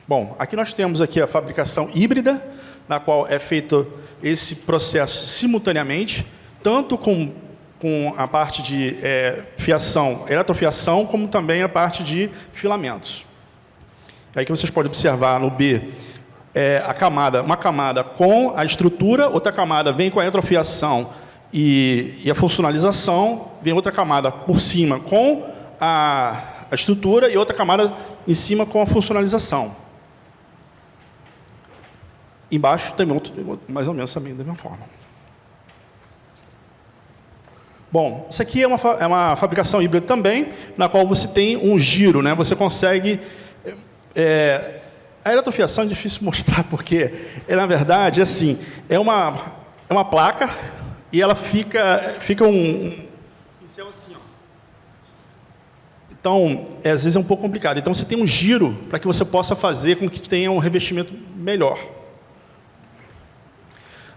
Bom, aqui nós temos aqui a fabricação híbrida, na qual é feito esse processo simultaneamente, tanto com a parte de fiação, eletrofiação, como também a parte de filamentos. Aí que vocês podem observar no B, uma camada com a estrutura, outra camada vem com a eletrofiação e a funcionalização, vem outra camada por cima com a estrutura e outra camada em cima com a funcionalização. Embaixo tem outro, mais ou menos também da mesma forma. Bom, isso aqui é uma fabricação híbrida também, na qual você tem um giro, né? Você consegue... a eletrofiação é difícil mostrar, porque, na verdade, assim, é uma placa e ela fica um pincel assim, ó. Então, às vezes é um pouco complicado. Então, você tem um giro para que você possa fazer com que tenha um revestimento melhor.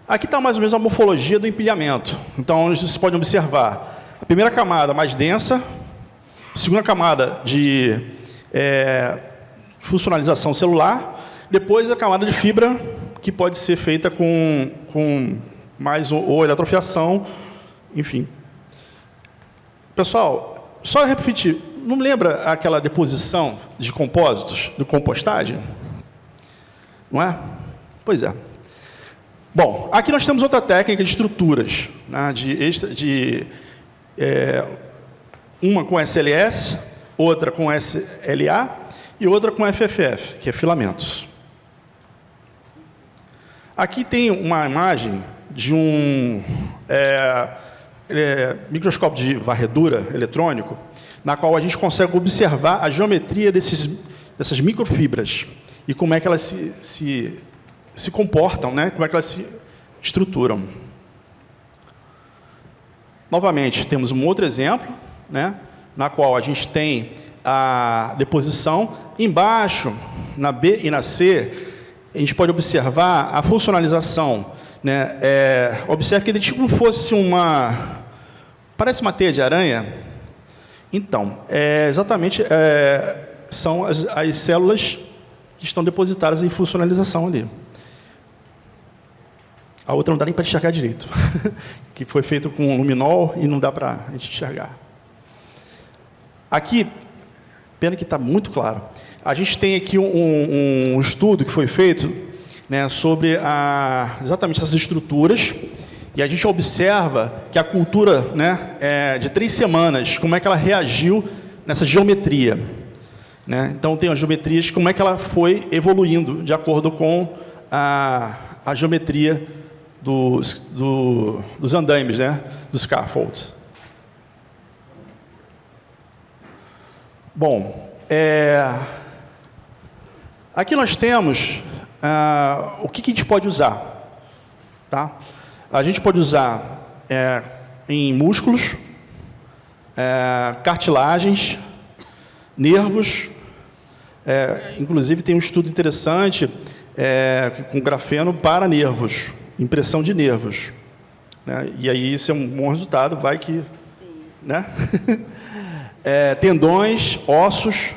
Aqui está mais ou menos a morfologia do empilhamento. Então, vocês podem observar a primeira camada mais densa, a segunda camada de funcionalização celular, depois a camada de fibra, que pode ser feita com mais ou eletrofiação, enfim. Pessoal, só repetir, não lembra aquela deposição de compósitos, de compostagem? Não é? Pois é. Bom, aqui nós temos outra técnica de estruturas, né, uma com SLS, outra com SLA e outra com FFF, que é filamentos. Aqui tem uma imagem de microscópio de varredura eletrônico, na qual a gente consegue observar a geometria dessas microfibras e como é que elas se comportam, né? Como é que elas se estruturam. Novamente, temos um outro exemplo, né? Na qual a gente tem a deposição. Embaixo, na B e na C, a gente pode observar a funcionalização, né? Observe que ele tipo fosse parece uma teia de aranha. Então, exatamente são as células que estão depositadas em funcionalização ali. A outra não dá nem para enxergar direito, que foi feito com luminol e não dá para a gente enxergar. Aqui, pena que está muito claro, a gente tem aqui um estudo que foi feito, né, sobre exatamente essas estruturas, e a gente observa que a cultura, né, de 3 semanas, como é que ela reagiu nessa geometria. Né? Então, tem as geometrias, como é que ela foi evoluindo de acordo com a geometria dos andaimes, né? Dos scaffolds. Bom, aqui nós temos o que a gente pode usar. Tá? A gente pode usar em músculos, cartilagens, nervos. Inclusive, tem um estudo interessante com grafeno para nervos. Impressão de nervos. Né? E aí isso é um bom resultado, vai que... Né? Tendões, ossos.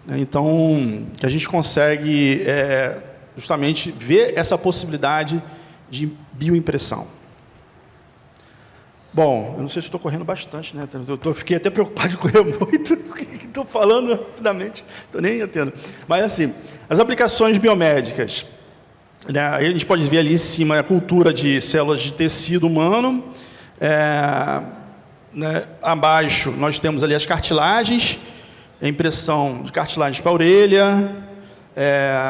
Né? Então, que a gente consegue justamente ver essa possibilidade de bioimpressão. Bom, eu não sei se estou correndo bastante, né? Fiquei até preocupado de correr muito, estou falando rapidamente, estou nem atendo. Mas assim, as aplicações biomédicas. Né, aí a gente pode ver ali em cima a cultura de células de tecido humano. Né, abaixo nós temos ali as cartilagens, a impressão de cartilagens para a orelha.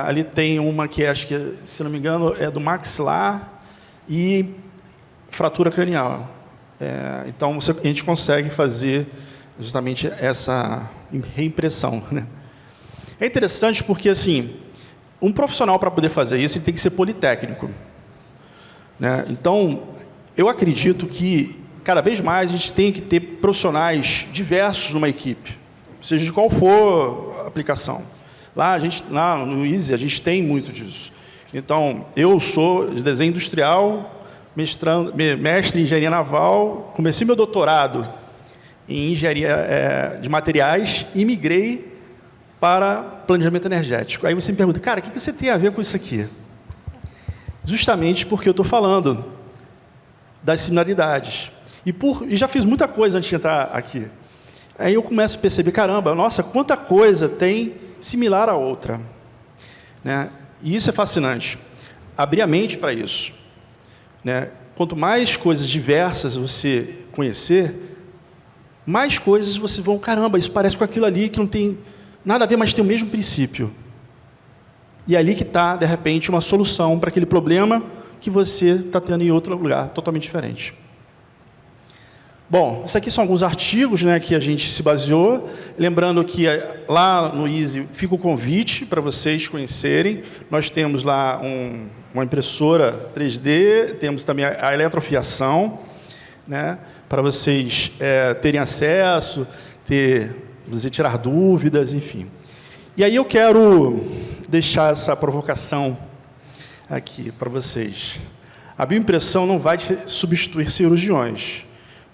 Ali tem uma que acho que, se não me engano, é do maxilar e fratura cranial. Então a gente consegue fazer justamente essa reimpressão. Né? É interessante porque assim, um profissional, para poder fazer isso, ele tem que ser politécnico. Né? Então, eu acredito que, cada vez mais, a gente tem que ter profissionais diversos numa equipe, seja de qual for a aplicação. Lá no Easy, a gente tem muito disso. Então, eu sou de desenho industrial, mestre em engenharia naval, comecei meu doutorado em engenharia de materiais e migrei para planejamento energético. Aí você me pergunta, cara, o que você tem a ver com isso aqui? Justamente porque eu estou falando das similaridades. E já fiz muita coisa antes de entrar aqui. Aí eu começo a perceber, caramba, nossa, quanta coisa tem similar a outra. Né? E isso é fascinante. Abrir a mente para isso. Né? Quanto mais coisas diversas você conhecer, mais coisas você vão, caramba, isso parece com aquilo ali que não tem nada a ver, mas tem o mesmo princípio. E é ali que está, de repente, uma solução para aquele problema que você está tendo em outro lugar, totalmente diferente. Bom, isso aqui são alguns artigos, né, que a gente se baseou. Lembrando que lá no Easy fica o convite para vocês conhecerem. Nós temos lá uma impressora 3D, temos também a eletrofiação, né, para vocês terem acesso, você tirar dúvidas, enfim. E aí eu quero deixar essa provocação aqui para vocês. A bioimpressão não vai substituir cirurgiões,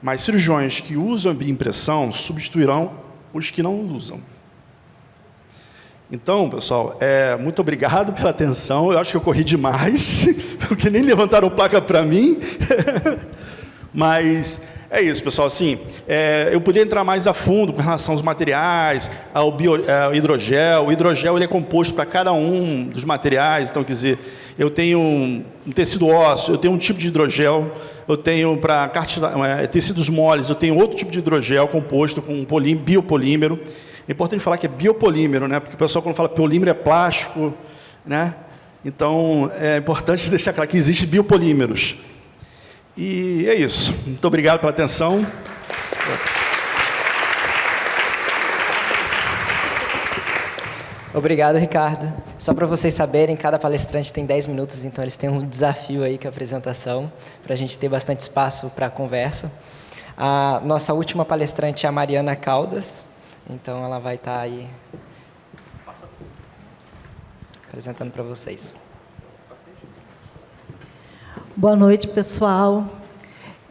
mas cirurgiões que usam a bioimpressão substituirão os que não usam. Então, pessoal, muito obrigado pela atenção. Eu acho que eu corri demais, porque nem levantaram placa para mim. Mas é isso, pessoal. Assim, eu poderia entrar mais a fundo com relação aos materiais, ao hidrogel. O hidrogel ele é composto para cada um dos materiais. Então, quer dizer, eu tenho um tecido ósseo, eu tenho um tipo de hidrogel, eu tenho para tecidos moles, eu tenho outro tipo de hidrogel composto com biopolímero. É importante falar que é biopolímero, né? Porque o pessoal, quando fala polímero, é plástico, né? Então, é importante deixar claro que existem biopolímeros. E é isso. Muito obrigado pela atenção. Obrigado, Ricardo. Só para vocês saberem, cada palestrante tem 10 minutos, então eles têm um desafio aí com a apresentação, para a gente ter bastante espaço para a conversa. A nossa última palestrante é a Mariana Caldas, então ela vai estar aí apresentando para vocês. Boa noite, pessoal.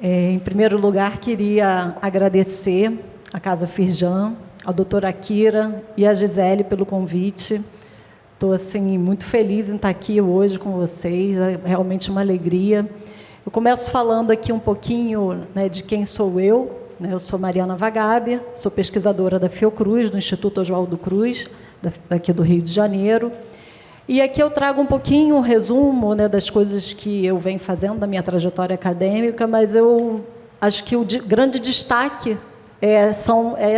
Em primeiro lugar, queria agradecer à Casa Firjan, a doutora Akira e a Gisele pelo convite. Estou assim, muito feliz em estar aqui hoje com vocês, é realmente uma alegria. Eu começo falando aqui um pouquinho, né, de quem sou eu. Eu sou Mariana Vagabe, sou pesquisadora da Fiocruz, do Instituto Oswaldo Cruz, daqui do Rio de Janeiro. E aqui eu trago um pouquinho um resumo, né, das coisas que eu venho fazendo da minha trajetória acadêmica, mas eu acho que o grande destaque é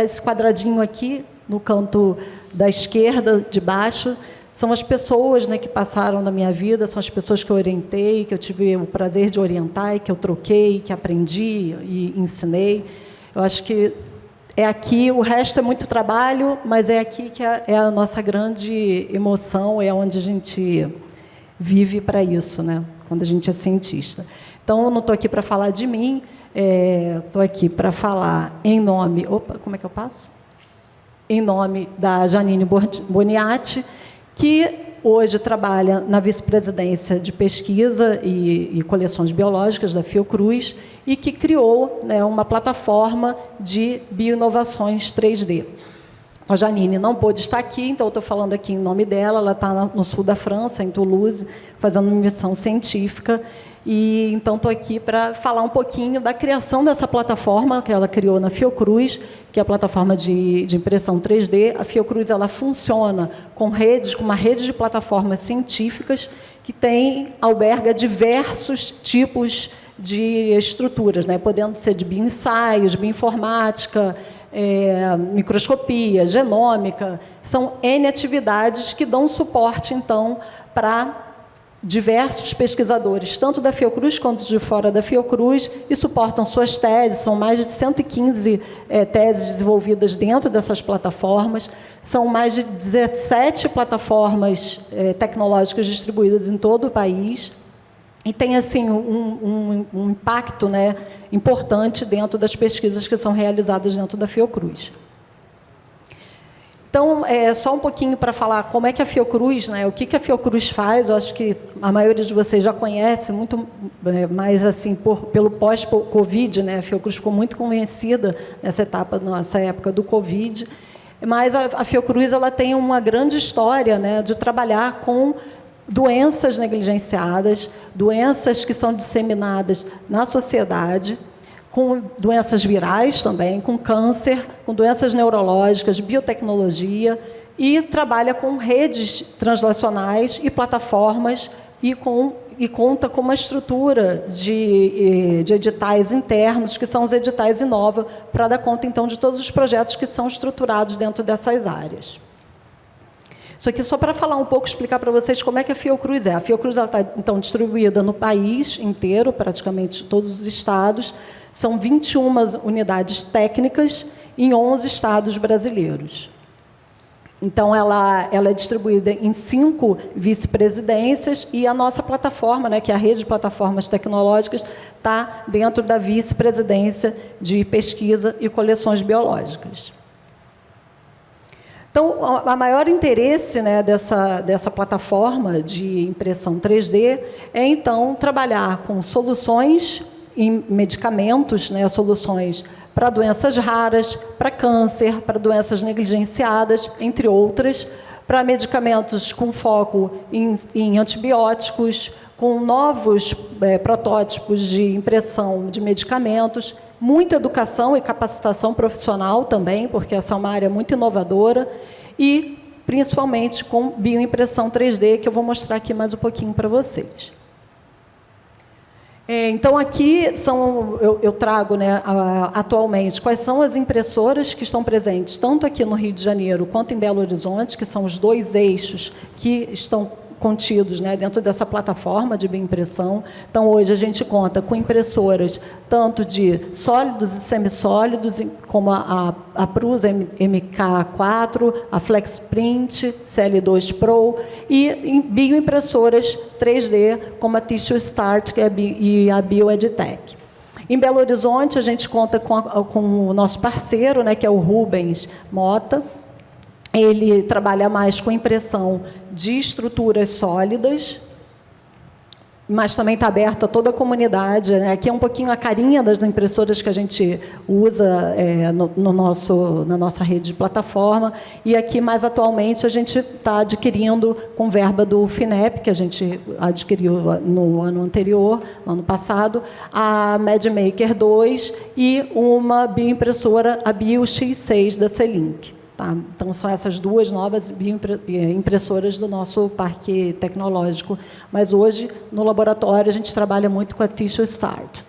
esse quadradinho aqui, no canto da esquerda, de baixo, são as pessoas, né, que passaram na minha vida, são as pessoas que eu orientei, que eu tive o prazer de orientar, e que eu troquei, que aprendi e ensinei. Eu acho que é aqui, o resto é muito trabalho, mas é aqui que é a nossa grande emoção, é onde a gente vive para isso, né, quando a gente é cientista. Então, eu não estou aqui para falar de mim, estou aqui para falar em nome... Opa, como é que eu passo? Em nome da Janine Boniati, que hoje trabalha na vice-presidência de pesquisa e coleções biológicas da Fiocruz e que criou, né, uma plataforma de bioinovações 3D. A Janine não pôde estar aqui, então eu estou falando aqui em nome dela. Ela está no sul da França, em Toulouse, fazendo uma missão científica. E então estou aqui para falar um pouquinho da criação dessa plataforma que ela criou na Fiocruz, que é a plataforma de impressão 3D. A Fiocruz, ela funciona com uma rede de plataformas científicas que alberga diversos tipos de estruturas, né, podendo ser de bioensaios, bioinformática, microscopia, genômica. São N atividades que dão suporte, então, para diversos pesquisadores, tanto da Fiocruz quanto de fora da Fiocruz, e suportam suas teses. São mais de 115 teses desenvolvidas dentro dessas plataformas. São mais de 17 plataformas tecnológicas distribuídas em todo o país. E tem assim, um impacto, né, importante dentro das pesquisas que são realizadas dentro da Fiocruz. Então, só um pouquinho para falar como é que a Fiocruz, né, o que a Fiocruz faz. Eu acho que a maioria de vocês já conhece, muito mais assim, pelo pós-Covid, né, a Fiocruz ficou muito conhecida nessa época do Covid, mas a Fiocruz, ela tem uma grande história, né, de trabalhar com doenças negligenciadas, doenças que são disseminadas na sociedade, com doenças virais também, com câncer, com doenças neurológicas, biotecnologia, e trabalha com redes translacionais e plataformas e conta com uma estrutura de editais internos, que são os editais Inova, para dar conta, então, de todos os projetos que são estruturados dentro dessas áreas. Isso aqui só para falar um pouco, explicar para vocês como é que a Fiocruz é. A Fiocruz está, então, distribuída no país inteiro, praticamente todos os estados. São 21 unidades técnicas em 11 estados brasileiros. Então, ela é distribuída em 5 vice-presidências, e a nossa plataforma, né, que é a rede de plataformas tecnológicas, está dentro da vice-presidência de pesquisa e coleções biológicas. Então, o maior interesse, né, dessa plataforma de impressão 3D é, então, trabalhar com soluções em medicamentos, né, soluções para doenças raras, para câncer, para doenças negligenciadas, entre outras, para medicamentos com foco em antibióticos, com novos protótipos de impressão de medicamentos, muita educação e capacitação profissional também, porque essa é uma área muito inovadora, e principalmente com bioimpressão 3D, que eu vou mostrar aqui mais um pouquinho para vocês. Então, aqui eu trago, né, atualmente, quais são as impressoras que estão presentes, tanto aqui no Rio de Janeiro quanto em Belo Horizonte, que são os 2 eixos que estão contidos, né, dentro dessa plataforma de bioimpressão. Então, hoje a gente conta com impressoras tanto de sólidos e semissólidos, como a Prusa MK4, a FlexPrint, CL2 Pro, e bioimpressoras 3D, como a Tissue Start e a BioEditech. Em Belo Horizonte, a gente conta com o nosso parceiro, né, que é o Rubens Mota. Ele trabalha mais com impressão de estruturas sólidas, mas também está aberto a toda a comunidade, né? Aqui é um pouquinho a carinha das impressoras que a gente usa na nossa rede de plataforma. E aqui, mais atualmente, a gente está adquirindo, com verba do FINEP, que a gente adquiriu no ano anterior, no ano passado, a MedMaker 2 e uma bioimpressora, a BioX6 da Celink. Tá? Então, são essas duas novas impressoras do nosso parque tecnológico. Mas, hoje, no laboratório, a gente trabalha muito com a Tissue Start.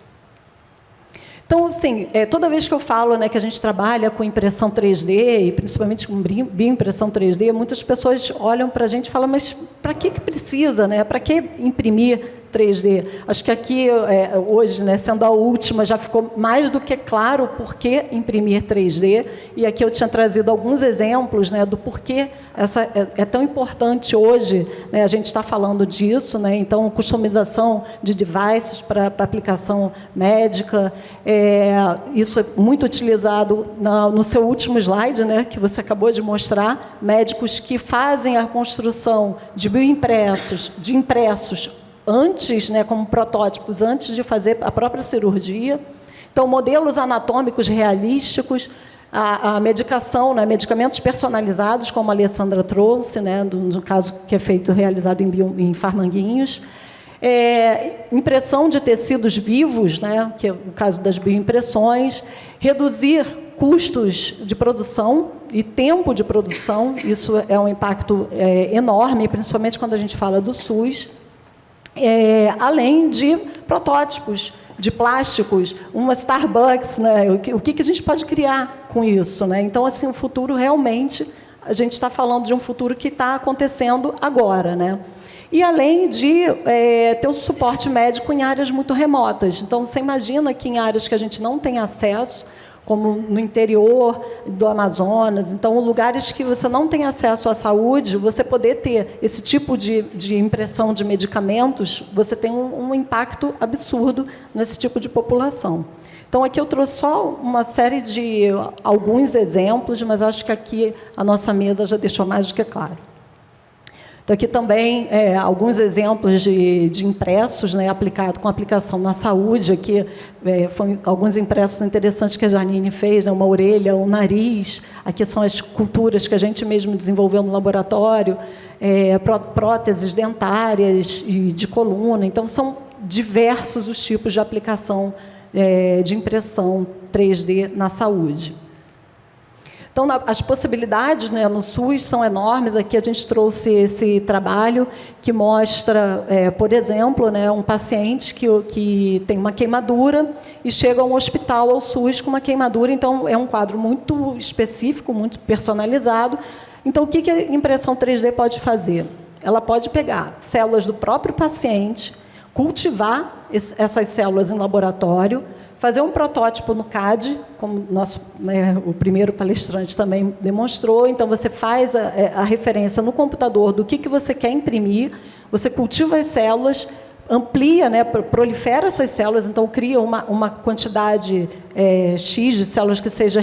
Então, assim, toda vez que eu falo, né, que a gente trabalha com impressão 3D, e principalmente com bioimpressão 3D, muitas pessoas olham para a gente e falam, mas para que precisa, né? Para que imprimir 3D? Acho que aqui, hoje, né, sendo a última, já ficou mais do que claro por que imprimir 3D. E aqui eu tinha trazido alguns exemplos, né, do porquê é tão importante hoje, né, a gente está falando disso, né? Então, customização de devices para aplicação médica. Isso é muito utilizado no seu último slide, né, que você acabou de mostrar, médicos que fazem a construção de bioimpressos, de impressos antes, né, como protótipos, antes de fazer a própria cirurgia. Então, modelos anatômicos realísticos, a medicação, né, medicamentos personalizados, como a Alessandra trouxe, né, no caso que é realizado em farmanguinhos. Impressão de tecidos vivos, né, que é o caso das bioimpressões. Reduzir custos de produção e tempo de produção, isso é um impacto enorme, principalmente quando a gente fala do SUS. Além de protótipos de plásticos, uma Starbucks, né? O que a gente pode criar com isso, né? Então, assim, o futuro realmente, a gente está falando de um futuro que está acontecendo agora, né? E além de ter o suporte médico em áreas muito remotas. Então, você imagina que em áreas que a gente não tem acesso, como no interior do Amazonas, então, lugares que você não tem acesso à saúde, você poder ter esse tipo de impressão de medicamentos, você tem um impacto absurdo nesse tipo de população. Então, aqui eu trouxe só uma série de alguns exemplos, mas acho que aqui a nossa mesa já deixou mais do que claro. Então, aqui também alguns exemplos de impressos, né, com aplicação na saúde. Aqui foram alguns impressos interessantes que a Janine fez, né, uma orelha, um nariz. Aqui são as culturas que a gente mesmo desenvolveu no laboratório, próteses dentárias e de coluna. Então, são diversos os tipos de aplicação de impressão 3D na saúde. Então, as possibilidades, né, no SUS são enormes. Aqui a gente trouxe esse trabalho que mostra, por exemplo, né, um paciente que tem uma queimadura e chega a um hospital, ao SUS, com uma queimadura. Então, é um quadro muito específico, muito personalizado. Então, o que a impressão 3D pode fazer? Ela pode pegar células do próprio paciente, cultivar essas células em laboratório, fazer um protótipo no CAD, como o primeiro palestrante também demonstrou. Então, você faz a referência no computador do que você quer imprimir, você cultiva as células, amplia, né, prolifera essas células, então cria uma quantidade X de células que seja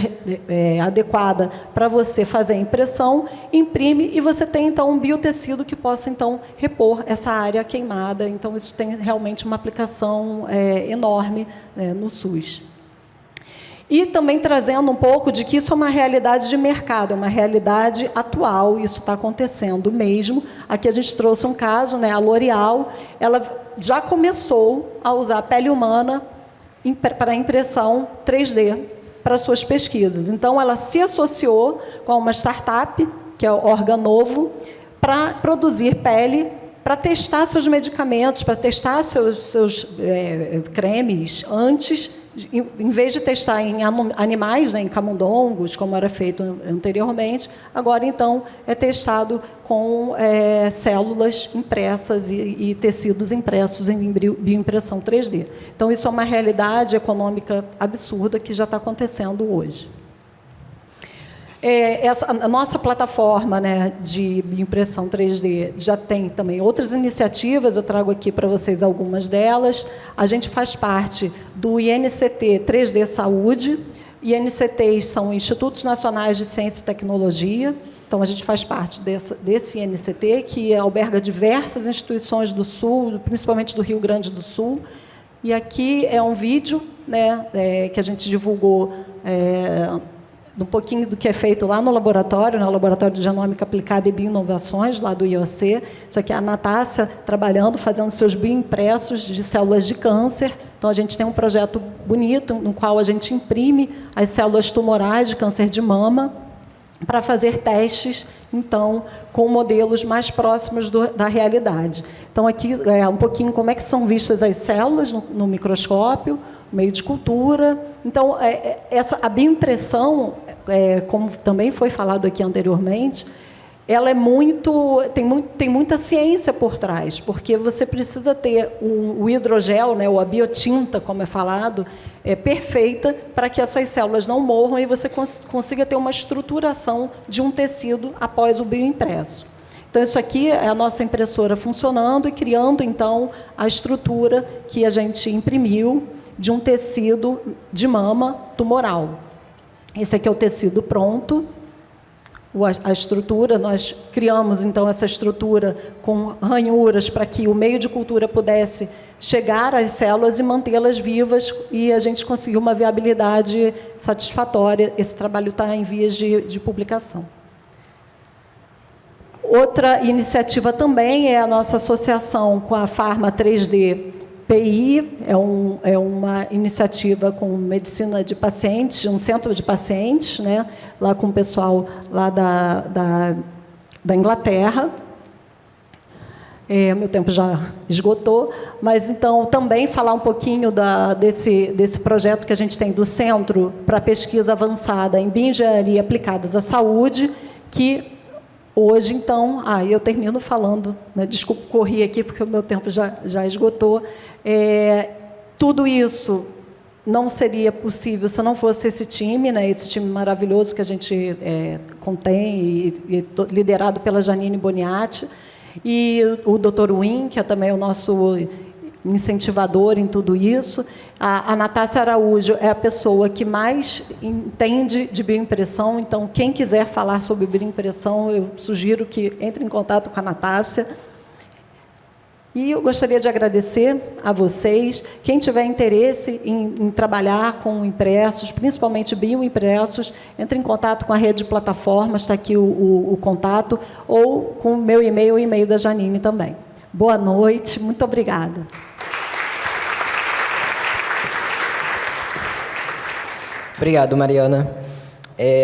adequada para você fazer a impressão, imprime e você tem, então, um biotecido que possa, então, repor essa área queimada. Então, isso tem realmente uma aplicação enorme, né, no SUS. E também trazendo um pouco de que isso é uma realidade de mercado, é uma realidade atual, isso está acontecendo mesmo. Aqui a gente trouxe um caso, né, a L'Oréal, ela já começou a usar a pele humana para impressão 3D para suas pesquisas. Então, ela se associou com uma startup, que é o Organovo, para produzir pele, para testar seus medicamentos, para testar seus cremes antes em vez de testar em animais, né, em camundongos, como era feito anteriormente, agora, então, é testado com células impressas e tecidos impressos em bioimpressão 3D. Então, isso é uma realidade econômica absurda que já está acontecendo hoje. A nossa plataforma, né, de impressão 3D já tem também outras iniciativas, eu trago aqui para vocês algumas delas. A gente faz parte do INCT 3D Saúde. INCTs são Institutos Nacionais de Ciência e Tecnologia. Então, a gente faz parte desse INCT, que alberga diversas instituições do Sul, principalmente do Rio Grande do Sul. E aqui é um vídeo, né, que a gente divulgou um pouquinho do que é feito lá no Laboratório de Genômica Aplicada e Bioinovações, lá do IOC. Isso aqui é a Natácia trabalhando, fazendo seus bioimpressos de células de câncer. Então, a gente tem um projeto bonito, no qual a gente imprime as células tumorais de câncer de mama para fazer testes, então, com modelos mais próximos da realidade. Então, aqui é um pouquinho como é que são vistas as células no microscópio, meio de cultura. Então, a bioimpressão, como também foi falado aqui anteriormente, ela tem muita ciência por trás, porque você precisa ter o hidrogel, né, ou a biotinta, como é falado, perfeita para que essas células não morram e você consiga ter uma estruturação de um tecido após o bioimpresso. Então, isso aqui é a nossa impressora funcionando e criando, então, a estrutura que a gente imprimiu de um tecido de mama tumoral. Esse aqui é o tecido pronto, a estrutura, nós criamos, então, essa estrutura com ranhuras para que o meio de cultura pudesse chegar às células e mantê-las vivas, e a gente conseguiu uma viabilidade satisfatória. Esse trabalho está em vias de publicação. Outra iniciativa também é a nossa associação com a Pharma 3D PI, é uma iniciativa com medicina de pacientes, um centro de pacientes, né, lá com o pessoal lá da Inglaterra. Meu tempo já esgotou, mas, então, também falar um pouquinho desse projeto que a gente tem do Centro para Pesquisa Avançada em Bioengenharia Aplicadas à Saúde, que hoje, então, eu termino falando, né, desculpa, corri aqui porque o meu tempo já esgotou. Tudo isso não seria possível se não fosse esse time, né, esse time maravilhoso que a gente contém, e liderado pela Janine Boniati, e o Dr. Win, que é também o nosso incentivador em tudo isso. A Natácia Araújo é a pessoa que mais entende de bioimpressão, então, quem quiser falar sobre bioimpressão, eu sugiro que entre em contato com a Natácia. E eu gostaria de agradecer a vocês. Quem tiver interesse em trabalhar com impressos, principalmente bioimpressos, entre em contato com a rede de plataformas, está aqui o contato, ou com o meu e-mail, o e-mail da Janine também. Boa noite, muito obrigada. Obrigado, Mariana.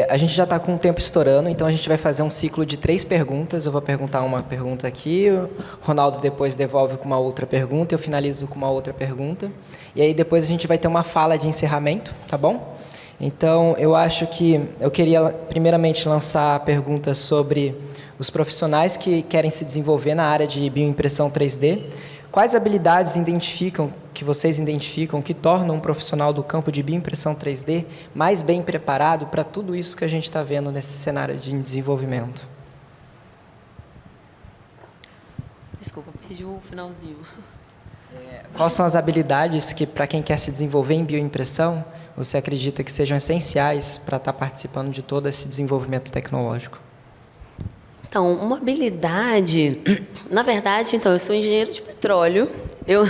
A gente já está com o tempo estourando, então a gente vai fazer um ciclo de 3 perguntas. Eu vou perguntar uma pergunta aqui, o Ronaldo depois devolve com uma outra pergunta, eu finalizo com uma outra pergunta. E aí depois a gente vai ter uma fala de encerramento, tá bom? Então, eu queria primeiramente lançar a pergunta sobre os profissionais que querem se desenvolver na área de bioimpressão 3D. Quais habilidades que vocês identificam que tornam um profissional do campo de bioimpressão 3D mais bem preparado para tudo isso que a gente está vendo nesse cenário de desenvolvimento? Desculpa, perdi o finalzinho. Quais são as habilidades que, para quem quer se desenvolver em bioimpressão, você acredita que sejam essenciais para estar participando de todo esse desenvolvimento tecnológico? Então, uma habilidade... Na verdade, então, eu sou engenheiro de petróleo. Eu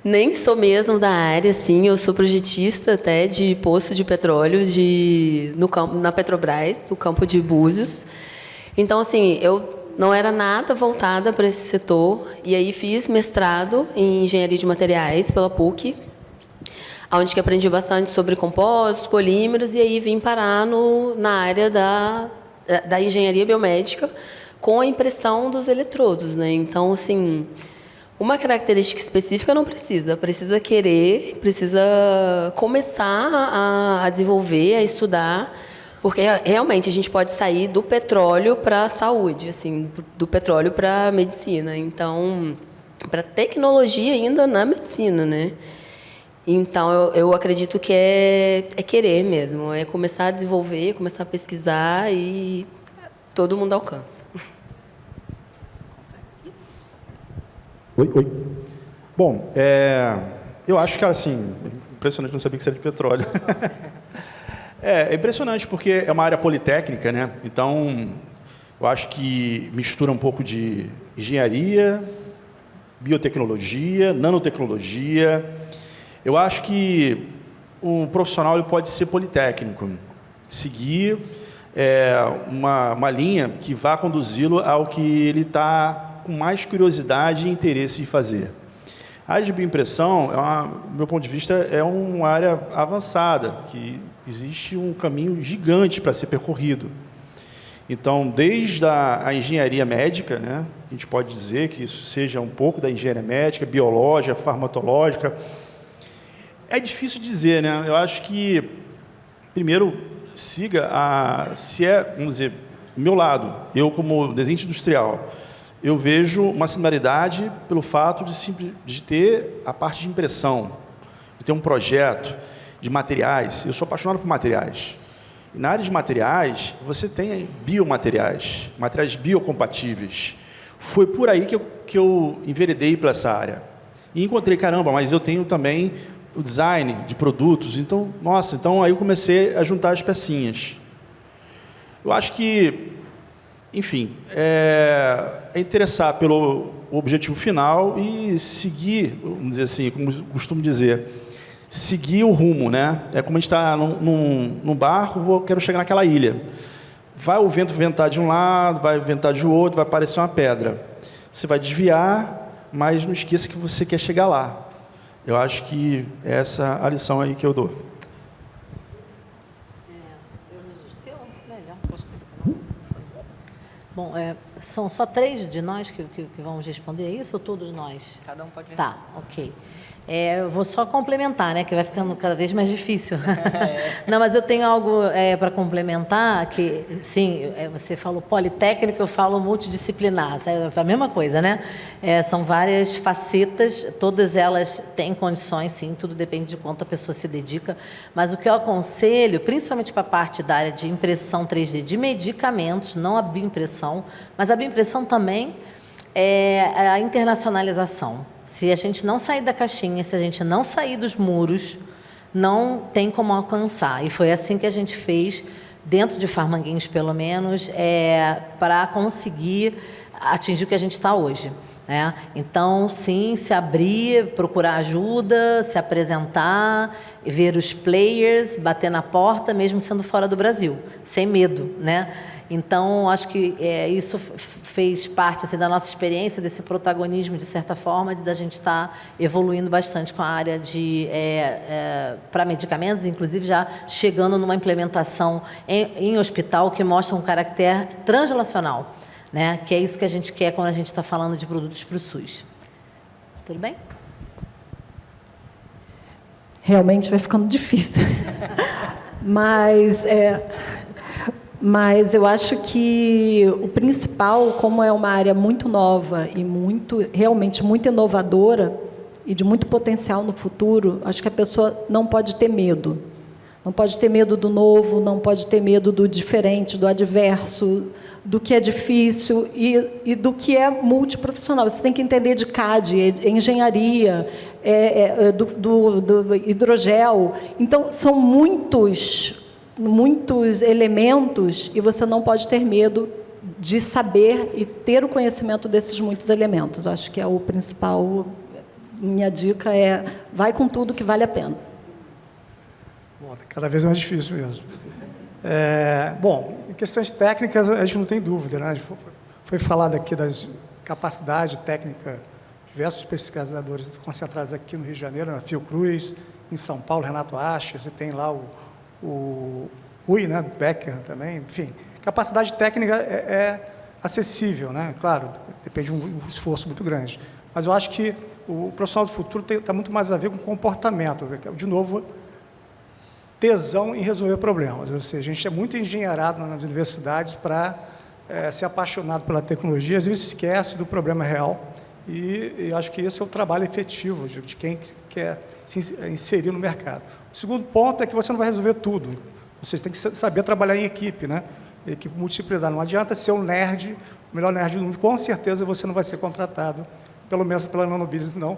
nem sou mesmo da área, assim. Eu sou projetista até de poço de petróleo na Petrobras, no campo de Búzios. Então, assim, eu não era nada voltada para esse setor. E aí fiz mestrado em engenharia de materiais pela PUC, onde que aprendi bastante sobre compósitos, polímeros, e aí vim parar na área da engenharia biomédica com a impressão dos eletrodos, né? Então, assim, Uma característica específica não precisa. Precisa querer, precisa começar a desenvolver, a estudar, porque realmente a gente pode sair do petróleo para a saúde, assim, do petróleo para a medicina. Então, para tecnologia ainda na medicina, né? Então, eu acredito que é querer mesmo, é começar a desenvolver, começar a pesquisar e todo mundo alcança. Oi. Bom, eu acho que, assim, impressionante, não sabia que você era de petróleo. É impressionante porque é uma área politécnica, né? Então, eu acho que mistura um pouco de engenharia, biotecnologia, nanotecnologia. Eu acho que um profissional ele pode ser politécnico, seguir uma linha que vá conduzi-lo ao que ele está com mais curiosidade e interesse de fazer. A área de bioimpressão, do meu ponto de vista, é uma área avançada, que existe um caminho gigante para ser percorrido. Então, desde a engenharia médica, né, a gente pode dizer que isso seja um pouco da engenharia médica, biológica, farmacológica. É difícil dizer, né? Eu acho que, primeiro, siga vamos dizer, do meu lado, eu como desenhista industrial, eu vejo uma similaridade pelo fato de ter a parte de impressão, de ter um projeto de materiais. Eu sou apaixonado por materiais. E na área de materiais, você tem biomateriais, materiais biocompatíveis. Foi por aí que eu enveredei para essa área. E encontrei, caramba, mas eu tenho também o design de produtos. Então, nossa, então aí eu comecei a juntar as pecinhas. Eu acho que, enfim, é interessar pelo objetivo final e seguir, vamos dizer assim, como eu costumo dizer, seguir o rumo, né? É como a gente está num barco, quero chegar naquela ilha. Vai o vento ventar de um lado, vai ventar de outro, vai aparecer uma pedra. Você vai desviar, mas não esqueça que você quer chegar lá. Eu acho que essa é a lição aí que eu dou. Bom, são só 3 de nós que vamos responder, é isso ou todos nós? Cada um pode responder. Tá, ok. Eu vou só complementar, né, que vai ficando cada vez mais difícil. Não, mas eu tenho algo para complementar, que, sim, você falou politécnico, eu falo multidisciplinar, é a mesma coisa, né? São várias facetas, todas elas têm condições, sim, tudo depende de quanto a pessoa se dedica, mas o que eu aconselho, principalmente para a parte da área de impressão 3D de medicamentos, não a bioimpressão, mas a bioimpressão também, é a internacionalização. Se a gente não sair da caixinha, se a gente não sair dos muros, não tem como alcançar. E foi assim que a gente fez, dentro de Farmanguinhos, pelo menos, para conseguir atingir o que a gente está hoje. Né? Então, sim, se abrir, procurar ajuda, se apresentar, ver os players, bater na porta, mesmo sendo fora do Brasil, sem medo, né? Então, acho que isso fez parte assim, da nossa experiência, desse protagonismo, de certa forma, da gente estar evoluindo bastante com a área para medicamentos, inclusive já chegando numa implementação em hospital que mostra um caráter translacional, né? Que é isso que a gente quer quando a gente está falando de produtos para o SUS. Tudo bem? Realmente vai ficando difícil. Mas eu acho que o principal, como é uma área muito nova e realmente muito inovadora e de muito potencial no futuro, acho que a pessoa não pode ter medo. Não pode ter medo do novo, não pode ter medo do diferente, do adverso, do que é difícil e do que é multiprofissional. Você tem que entender de CAD, engenharia, do hidrogel. Então, são muitos elementos e você não pode ter medo de saber e ter o conhecimento desses muitos elementos. Acho que é o principal. Minha dica vai com tudo que vale a pena. Bom, cada vez mais difícil mesmo. Bom, em questões técnicas, a gente não tem dúvida, né? Foi falado aqui das capacidade técnica, diversos pesquisadores concentrados aqui no Rio de Janeiro, na Fiocruz, em São Paulo, Renato Acha, você tem lá o Rui, né, Becker também, enfim. Capacidade técnica é acessível, né? Claro, depende de um esforço muito grande. Mas eu acho que o profissional do futuro está muito mais a ver com comportamento. De novo, tesão em resolver problemas. Ou seja, a gente é muito engenheirado nas universidades para ser apaixonado pela tecnologia, às vezes esquece do problema real. E acho que esse é o trabalho efetivo de quem quer se inserir no mercado. O segundo ponto é que você não vai resolver tudo. Vocês têm que saber trabalhar em equipe, né? Equipe multidisciplinar. Não adianta ser um nerd, o melhor nerd do mundo. Com certeza você não vai ser contratado, pelo menos pela Nanobusiness, não.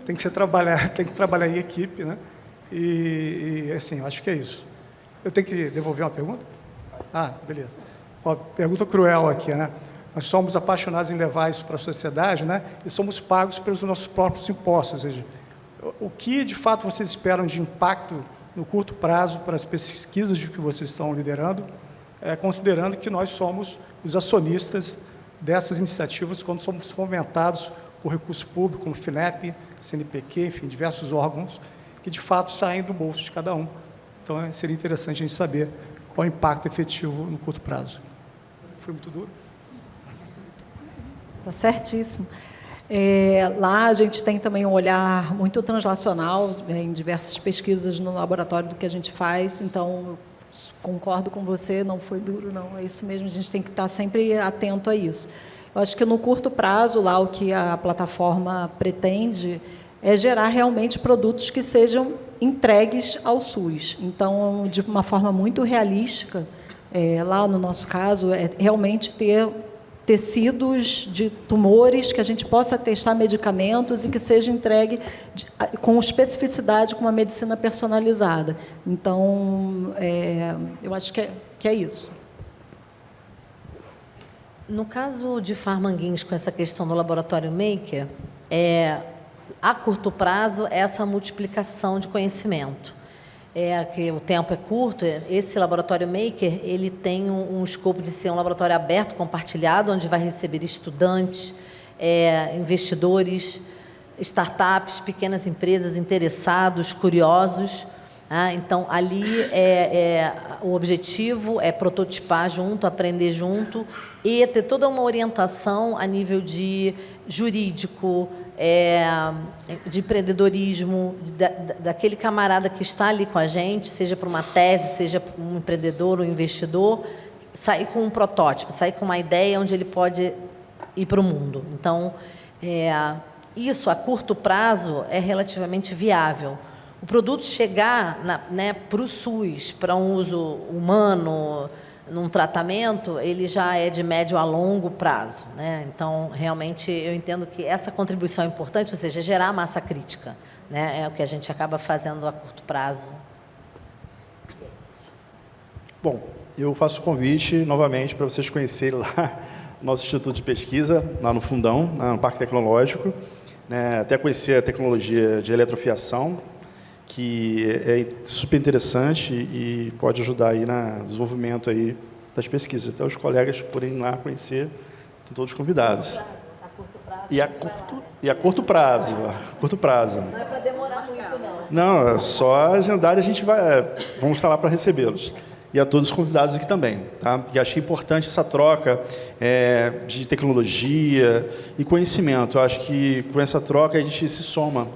Tem que trabalhar em equipe, né? E assim, eu acho que é isso. Eu tenho que devolver uma pergunta? Ah, beleza. Ó, pergunta cruel aqui, né? Nós somos apaixonados em levar isso para a sociedade, né? E somos pagos pelos nossos próprios impostos. Ou seja, o que, de fato, vocês esperam de impacto no curto prazo para as pesquisas de que vocês estão liderando, considerando que nós somos os acionistas dessas iniciativas quando somos fomentados por recurso público, como FINEP, CNPq, enfim, diversos órgãos que, de fato, saem do bolso de cada um. Então, seria interessante a gente saber qual é o impacto efetivo no curto prazo. Foi muito duro? Está certíssimo. Lá a gente tem também um olhar muito translacional em diversas pesquisas no laboratório do que a gente faz, então concordo com você, não foi duro, não, é isso mesmo, a gente tem que estar sempre atento a isso. Eu acho que no curto prazo, lá o que a plataforma pretende é gerar realmente produtos que sejam entregues ao SUS. Então, de uma forma muito realística, lá no nosso caso, é realmente ter tecidos de tumores que a gente possa testar medicamentos e que seja entregue com especificidade, com uma medicina personalizada. Então, eu acho que é isso. No caso de Farmanguinhos, com essa questão do laboratório Maker, a curto prazo, essa multiplicação de conhecimento. Que o tempo é curto, esse laboratório Maker, ele tem um escopo de ser um laboratório aberto, compartilhado, onde vai receber estudantes, investidores, startups, pequenas empresas, interessados, curiosos. Então, ali o objetivo é prototipar junto, aprender junto e ter toda uma orientação a nível de jurídico, de empreendedorismo, daquele camarada que está ali com a gente, seja para uma tese, seja para um empreendedor ou um investidor, sair com um protótipo, sair com uma ideia onde ele pode ir para o mundo. Então, isso a curto prazo é relativamente viável. O produto chegar para o SUS, para um uso humano, num tratamento, ele já é de médio a longo prazo, né? Então, realmente, eu entendo que essa contribuição é importante, ou seja, gerar massa crítica, né? É o que a gente acaba fazendo a curto prazo. Bom, eu faço o convite, novamente, para vocês conhecerem lá o nosso Instituto de Pesquisa, lá no Fundão, no Parque Tecnológico, né? Até conhecer a tecnologia de eletrofiação, que é super interessante e pode ajudar aí no desenvolvimento aí das pesquisas. Até os colegas porem lá conhecer, estão todos convidados. E a curto prazo. Não é para demorar muito, não. Não, só agendar e a gente vamos estar lá para recebê-los. E a todos os convidados aqui também. Tá? E acho que é importante essa troca de tecnologia e conhecimento. Eu acho que com essa troca a gente se soma,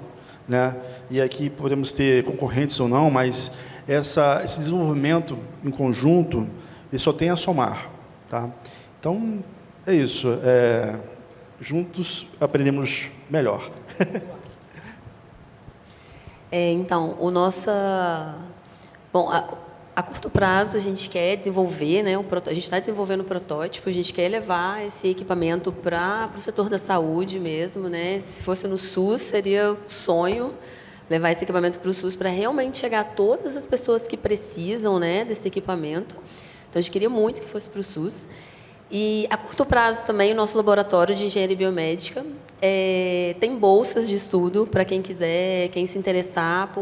né? E aqui podemos ter concorrentes ou não, mas esse desenvolvimento em conjunto, ele só tem a somar. Tá? Então, é isso. Juntos aprendemos melhor. Então, Bom, a curto prazo, a gente quer desenvolver, né, a gente está desenvolvendo o protótipo, a gente quer levar esse equipamento para o setor da saúde mesmo, né? Se fosse no SUS, seria o sonho levar esse equipamento para o SUS para realmente chegar a todas as pessoas que precisam, né, desse equipamento. Então, a gente queria muito que fosse para o SUS. E, a curto prazo, também, o nosso laboratório de engenharia biomédica tem bolsas de estudo para quem quiser, quem se interessar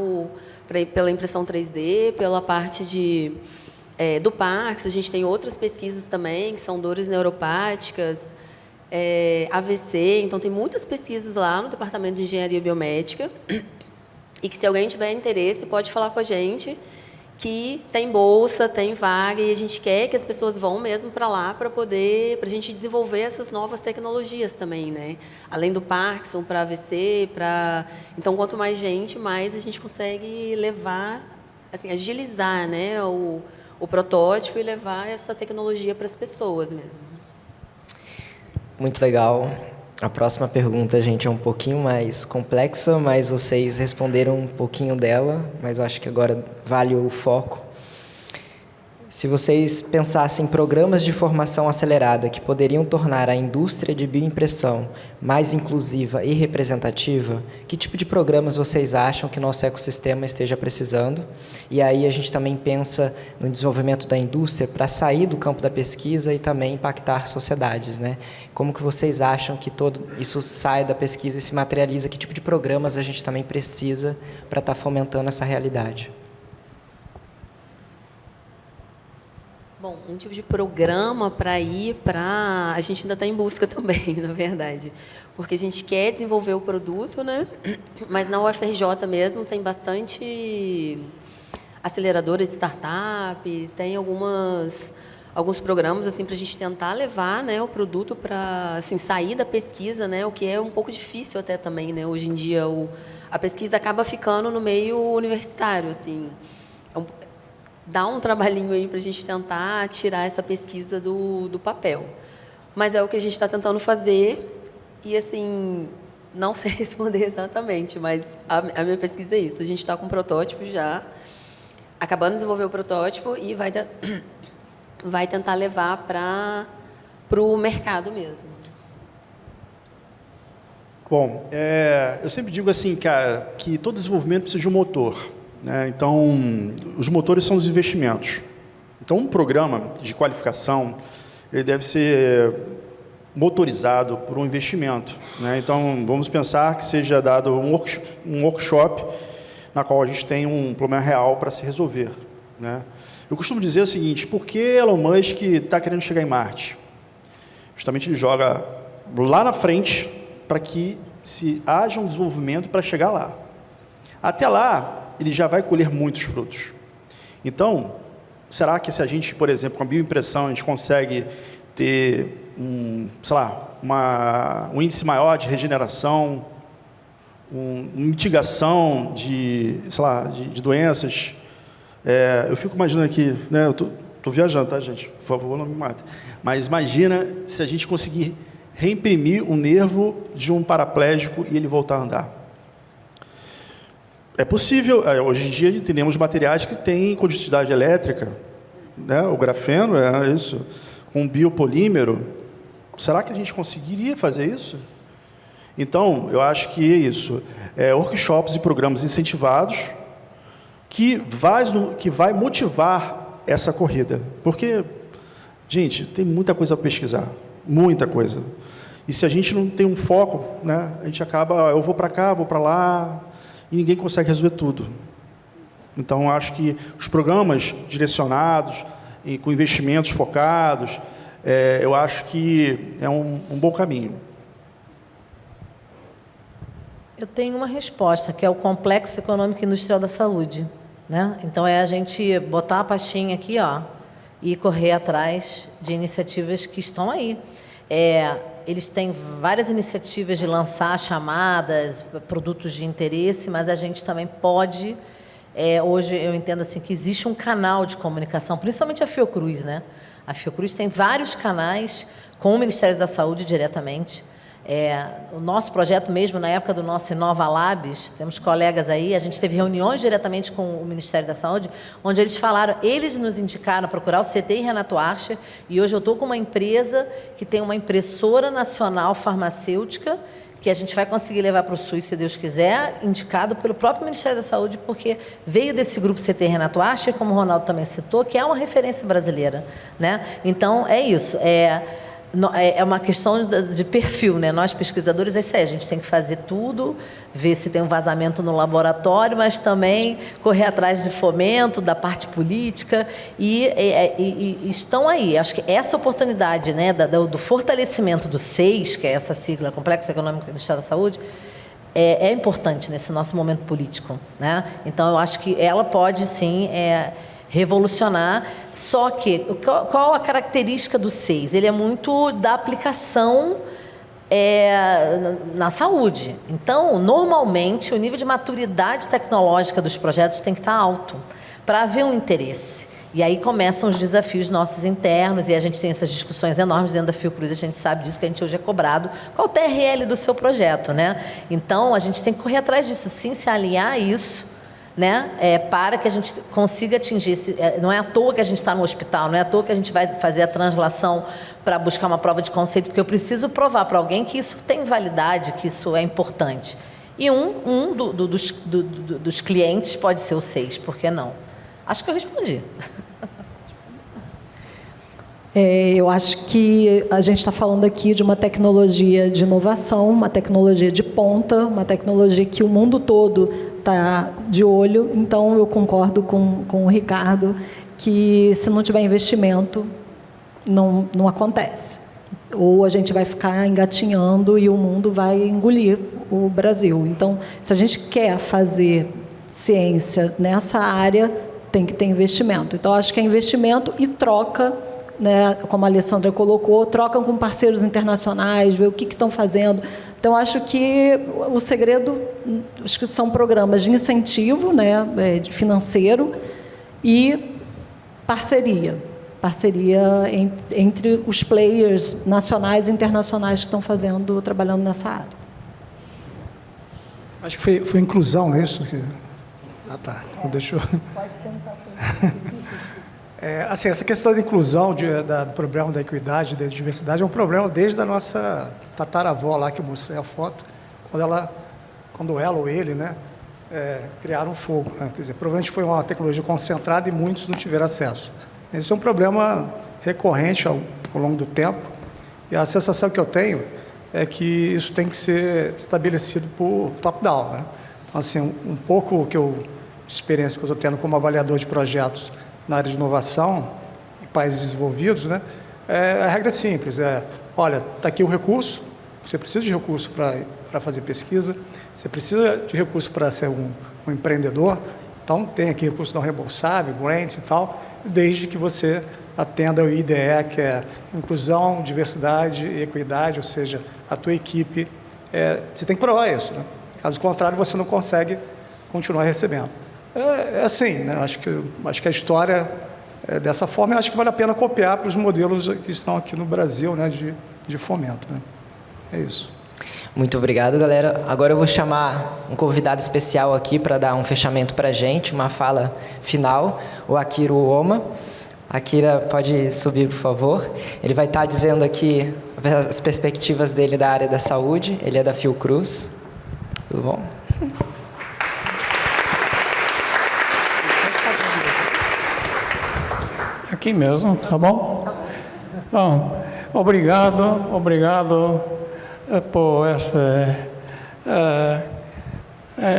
pela impressão 3D, pela parte do Parkinson. A gente tem outras pesquisas também, que são dores neuropáticas, AVC. Então, tem muitas pesquisas lá no Departamento de Engenharia Biomédica. E que, se alguém tiver interesse, pode falar com a gente. que tem bolsa, tem vaga, e a gente quer que as pessoas vão mesmo para lá para a gente desenvolver essas novas tecnologias também, né? Além do Parkinson, para AVC, então quanto mais gente, mais a gente consegue levar, assim, agilizar, né, o protótipo e levar essa tecnologia para as pessoas mesmo. Muito legal. A próxima pergunta, gente, é um pouquinho mais complexa, mas vocês responderam um pouquinho dela, mas eu acho que agora vale o foco. Se vocês pensassem em programas de formação acelerada que poderiam tornar a indústria de bioimpressão mais inclusiva e representativa, que tipo de programas vocês acham que nosso ecossistema esteja precisando? E aí a gente também pensa no desenvolvimento da indústria para sair do campo da pesquisa e também impactar sociedades, né? Como que vocês acham que todo isso sai da pesquisa e se materializa? Que tipo de programas a gente também precisa para estar fomentando essa realidade? Bom, um tipo de programa para ir para... A gente ainda está em busca também, na verdade. Porque a gente quer desenvolver o produto, né? Mas na UFRJ mesmo tem bastante aceleradora de startup, tem alguns programas assim, para a gente tentar levar, né, o produto para, assim, sair da pesquisa, né? O que é um pouco difícil até também, né? Hoje em dia a pesquisa acaba ficando no meio universitário, assim. Dá um trabalhinho aí para a gente tentar tirar essa pesquisa do papel. Mas é o que a gente está tentando fazer e, assim, não sei responder exatamente, mas a minha pesquisa é isso. A gente está com um protótipo já, acabando de desenvolver o protótipo e vai tentar levar para o mercado mesmo. Bom, eu sempre digo assim, cara, que todo desenvolvimento precisa de um motor. Então, os motores são os investimentos. Então, um programa de qualificação, ele deve ser motorizado por um investimento, né? Então, vamos pensar que seja dado um workshop na qual a gente tem um problema real para se resolver, né? Eu costumo dizer o seguinte: por que Elon Musk está querendo chegar em Marte? Justamente ele joga lá na frente para que se haja um desenvolvimento para chegar lá. Até lá, ele já vai colher muitos frutos. Então, será que se a gente, por exemplo, com a bioimpressão, a gente consegue ter um índice maior de regeneração, uma mitigação de doenças? Eu fico imaginando aqui, né, eu tô viajando, tá, gente? Por favor, não me mate. Mas imagina se a gente conseguir reimprimir o nervo de um paraplégico e ele voltar a andar. É possível, hoje em dia entendemos materiais que têm condutividade elétrica, né? O grafeno é isso, com biopolímero. Será que a gente conseguiria fazer isso? Então, eu acho que é isso. Workshops e programas incentivados que vai motivar essa corrida. Porque, gente, tem muita coisa para pesquisar, muita coisa. E se a gente não tem um foco, né, a gente acaba, eu vou para cá, vou para lá, e ninguém consegue resolver tudo. Então, acho que os programas direcionados, e com investimentos focados, eu acho que é um bom caminho. Eu tenho uma resposta, que é o Complexo Econômico e Industrial da Saúde, né? Então, é a gente botar a pastinha aqui, ó, e correr atrás de iniciativas que estão aí. Eles têm várias iniciativas de lançar chamadas, produtos de interesse, mas a gente também pode... hoje, eu entendo assim, que existe um canal de comunicação, principalmente a Fiocruz, né? A Fiocruz tem vários canais com o Ministério da Saúde diretamente. O nosso projeto mesmo, na época do nosso Inova Labs, temos colegas aí, a gente teve reuniões diretamente com o Ministério da Saúde, onde eles falaram, eles nos indicaram a procurar o CTI Renato Archer, e hoje eu estou com uma empresa que tem uma impressora nacional farmacêutica, que a gente vai conseguir levar para o SUS, se Deus quiser, indicado pelo próprio Ministério da Saúde, porque veio desse grupo CT Renato Archer, como o Ronaldo também citou, que é uma referência brasileira, né? Então, é isso. É uma questão de perfil, né? Nós, pesquisadores, é isso aí. A gente tem que fazer tudo, ver se tem um vazamento no laboratório, mas também correr atrás de fomento, da parte política, e estão aí. Acho que essa oportunidade, né, do fortalecimento do SEIS, que é essa sigla, Complexo Econômico e Industrial da Saúde, é importante nesse nosso momento político, né? Então, eu acho que ela pode, sim, revolucionar. Só que, qual a característica do SEIS? Ele é muito da aplicação na saúde. Então, normalmente, o nível de maturidade tecnológica dos projetos tem que estar alto para haver um interesse. E aí começam os desafios nossos internos, e a gente tem essas discussões enormes dentro da Fiocruz, a gente sabe disso, que a gente hoje é cobrado. Qual o TRL do seu projeto, né? Então, a gente tem que correr atrás disso, sim, se alinhar a isso, né? Para que a gente consiga atingir esse... não é à toa que a gente está no hospital, não é à toa que a gente vai fazer a translação para buscar uma prova de conceito, porque eu preciso provar para alguém que isso tem validade, que isso é importante. E dos clientes pode ser o SEIS, por que não? Acho que eu respondi. Eu acho que a gente está falando aqui de uma tecnologia de inovação, uma tecnologia de ponta, uma tecnologia que o mundo todo está de olho. Então, eu concordo com o Ricardo que, se não tiver investimento, não acontece. Ou a gente vai ficar engatinhando e o mundo vai engolir o Brasil. Então, se a gente quer fazer ciência nessa área, tem que ter investimento. Então, acho que é investimento e troca, né, como a Alessandra colocou, trocam com parceiros internacionais, ver o que estão fazendo. Então, acho que o segredo, acho que são programas de incentivo, né, de financeiro, e parceria entre os players nacionais e internacionais que estão trabalhando nessa área. Acho que foi inclusão, não é isso? Ah, tá. Então, deixa eu... Pode tentar. Assim, essa questão da inclusão, do problema da equidade, da diversidade, é um problema desde a nossa tataravó lá, que eu mostrei a foto, quando ela ou ele, né, criaram o fogo. Né? Quer dizer, provavelmente foi uma tecnologia concentrada e muitos não tiveram acesso. Esse é um problema recorrente ao longo do tempo, e a sensação que eu tenho é que isso tem que ser estabelecido por top-down. Né? Então, assim, um pouco de experiência que eu estou tendo como avaliador de projetos na área de inovação em países desenvolvidos, né? A regra é simples, olha, está aqui o recurso, você precisa de recurso para fazer pesquisa, você precisa de recurso para ser um empreendedor, então tem aqui recurso não reembolsável, grants e tal, desde que você atenda ao IDE, que é inclusão, diversidade e equidade, ou seja, a tua equipe, você tem que provar isso, né? Caso contrário, você não consegue continuar recebendo. Assim, né? Acho que a história é dessa forma, e acho que vale a pena copiar para os modelos que estão aqui no Brasil, né, de fomento. Né? É isso. Muito obrigado, galera. Agora eu vou chamar um convidado especial aqui para dar um fechamento para a gente, uma fala final, o Akira Uoma. Akira, pode subir, por favor. Ele vai estar dizendo aqui as perspectivas dele da área da saúde. Ele é da Fiocruz. Tudo bom? Aqui mesmo, tá bom? Bom, obrigado por essa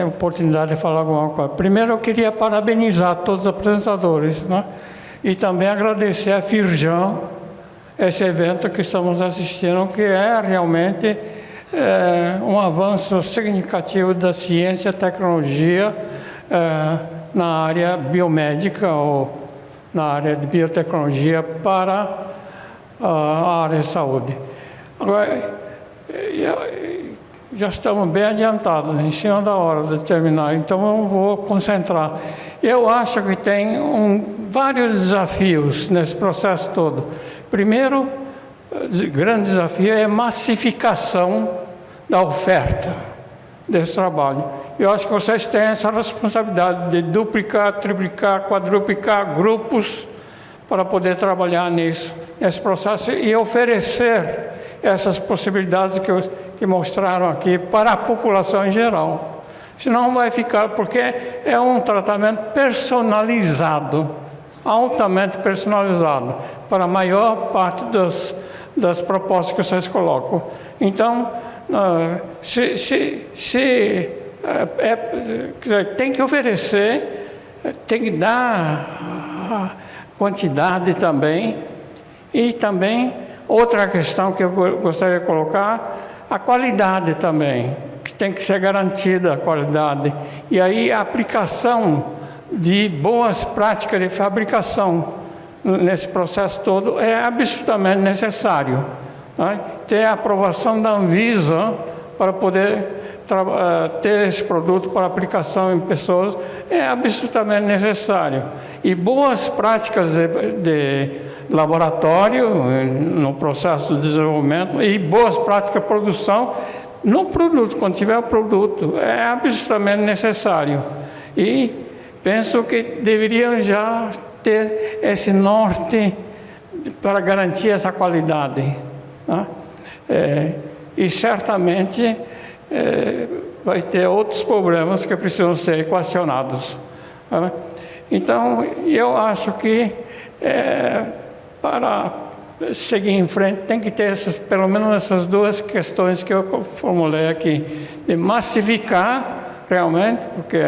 oportunidade de falar alguma coisa. Primeiro, eu queria parabenizar todos os apresentadores, né? E também agradecer a Firjan, esse evento que estamos assistindo, que é realmente um avanço significativo da ciência e tecnologia na área biomédica ou na área de biotecnologia para a área de saúde. Agora, já estamos bem adiantados, em cima da hora de terminar, então eu vou concentrar. Eu acho que tem vários desafios nesse processo todo. Primeiro, o grande desafio é a massificação da oferta desse trabalho. Eu acho que vocês têm essa responsabilidade de duplicar, triplicar, quadruplicar grupos para poder trabalhar nesse processo e oferecer essas possibilidades que mostraram aqui para a população em geral. Senão vai ficar, porque é um tratamento personalizado, altamente personalizado, para a maior parte das propostas que vocês colocam. Então, tem que oferecer, tem que dar quantidade também, e também outra questão que eu gostaria de colocar, a qualidade também, que tem que ser garantida a qualidade. E aí a aplicação de boas práticas de fabricação nesse processo todo é absolutamente necessário, né? Ter a aprovação da Anvisa para poder ter esse produto para aplicação em pessoas é absolutamente necessário. E boas práticas de laboratório no processo de desenvolvimento e boas práticas de produção no produto, quando tiver o produto, é absolutamente necessário. E penso que deveriam já ter esse norte para garantir essa qualidade, né? E certamente vai ter outros problemas que precisam ser equacionados, né? Então, eu acho que para seguir em frente tem que ter pelo menos essas duas questões que eu formulei aqui, de massificar realmente, porque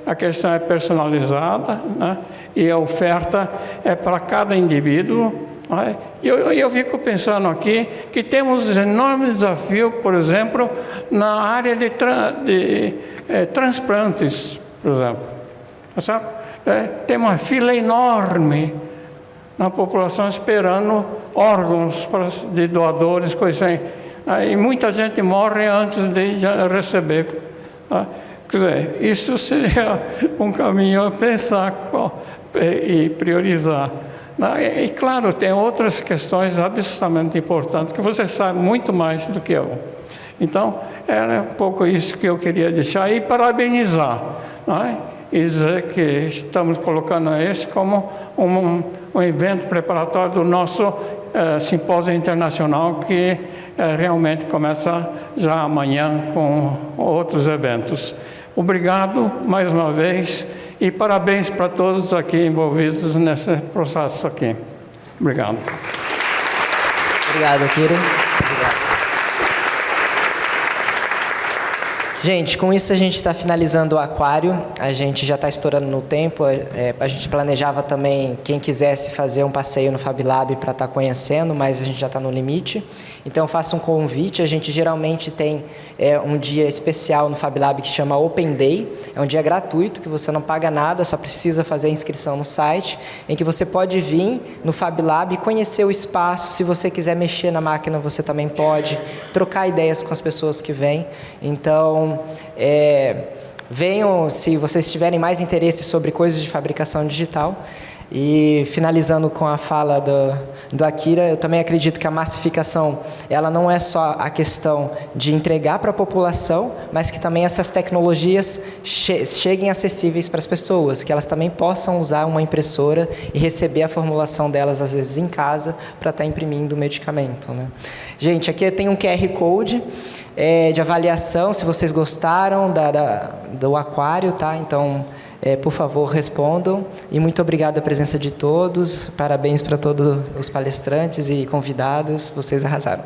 a questão é personalizada, né? E a oferta é para cada indivíduo. Né? Eu fico pensando aqui que temos enormes desafios, por exemplo, na área de transplantes, por exemplo. Sabe? Tem uma fila enorme na população esperando órgãos de doadores, coisas assim. E muita gente morre antes de já receber. Tá? Quer dizer, isso seria um caminho a pensar e priorizar. E, claro, tem outras questões absolutamente importantes que você sabe muito mais do que eu. Então, era um pouco isso que eu queria deixar e parabenizar, né? E dizer que estamos colocando esse como um evento preparatório do nosso simpósio internacional que realmente começa já amanhã com outros eventos. Obrigado mais uma vez e parabéns para todos aqui envolvidos nesse processo aqui. Obrigado. Obrigado, Akira. Obrigado. Gente, com isso a gente está finalizando o aquário, a gente já está estourando no tempo, a gente planejava também, quem quisesse fazer um passeio no Fab Lab para estar conhecendo, mas a gente já está no limite. Então, faço um convite, a gente geralmente tem um dia especial no Fab Lab que chama Open Day, é um dia gratuito, que você não paga nada, só precisa fazer a inscrição no site, em que você pode vir no Fab Lab e conhecer o espaço, se você quiser mexer na máquina, você também pode, trocar ideias com as pessoas que vêm. Então, venham se vocês tiverem mais interesse sobre coisas de fabricação digital. E finalizando com a fala do Akira, eu também acredito que a massificação, ela não é só a questão de entregar para a população, mas que também essas tecnologias cheguem acessíveis para as pessoas, que elas também possam usar uma impressora e receber a formulação delas, às vezes, em casa, para estar imprimindo o medicamento, né? Gente, aqui tem um QR Code de avaliação, se vocês gostaram do aquário, tá? Então, por favor, respondam. E muito obrigado a presença de todos. Parabéns para todos os palestrantes e convidados. Vocês arrasaram.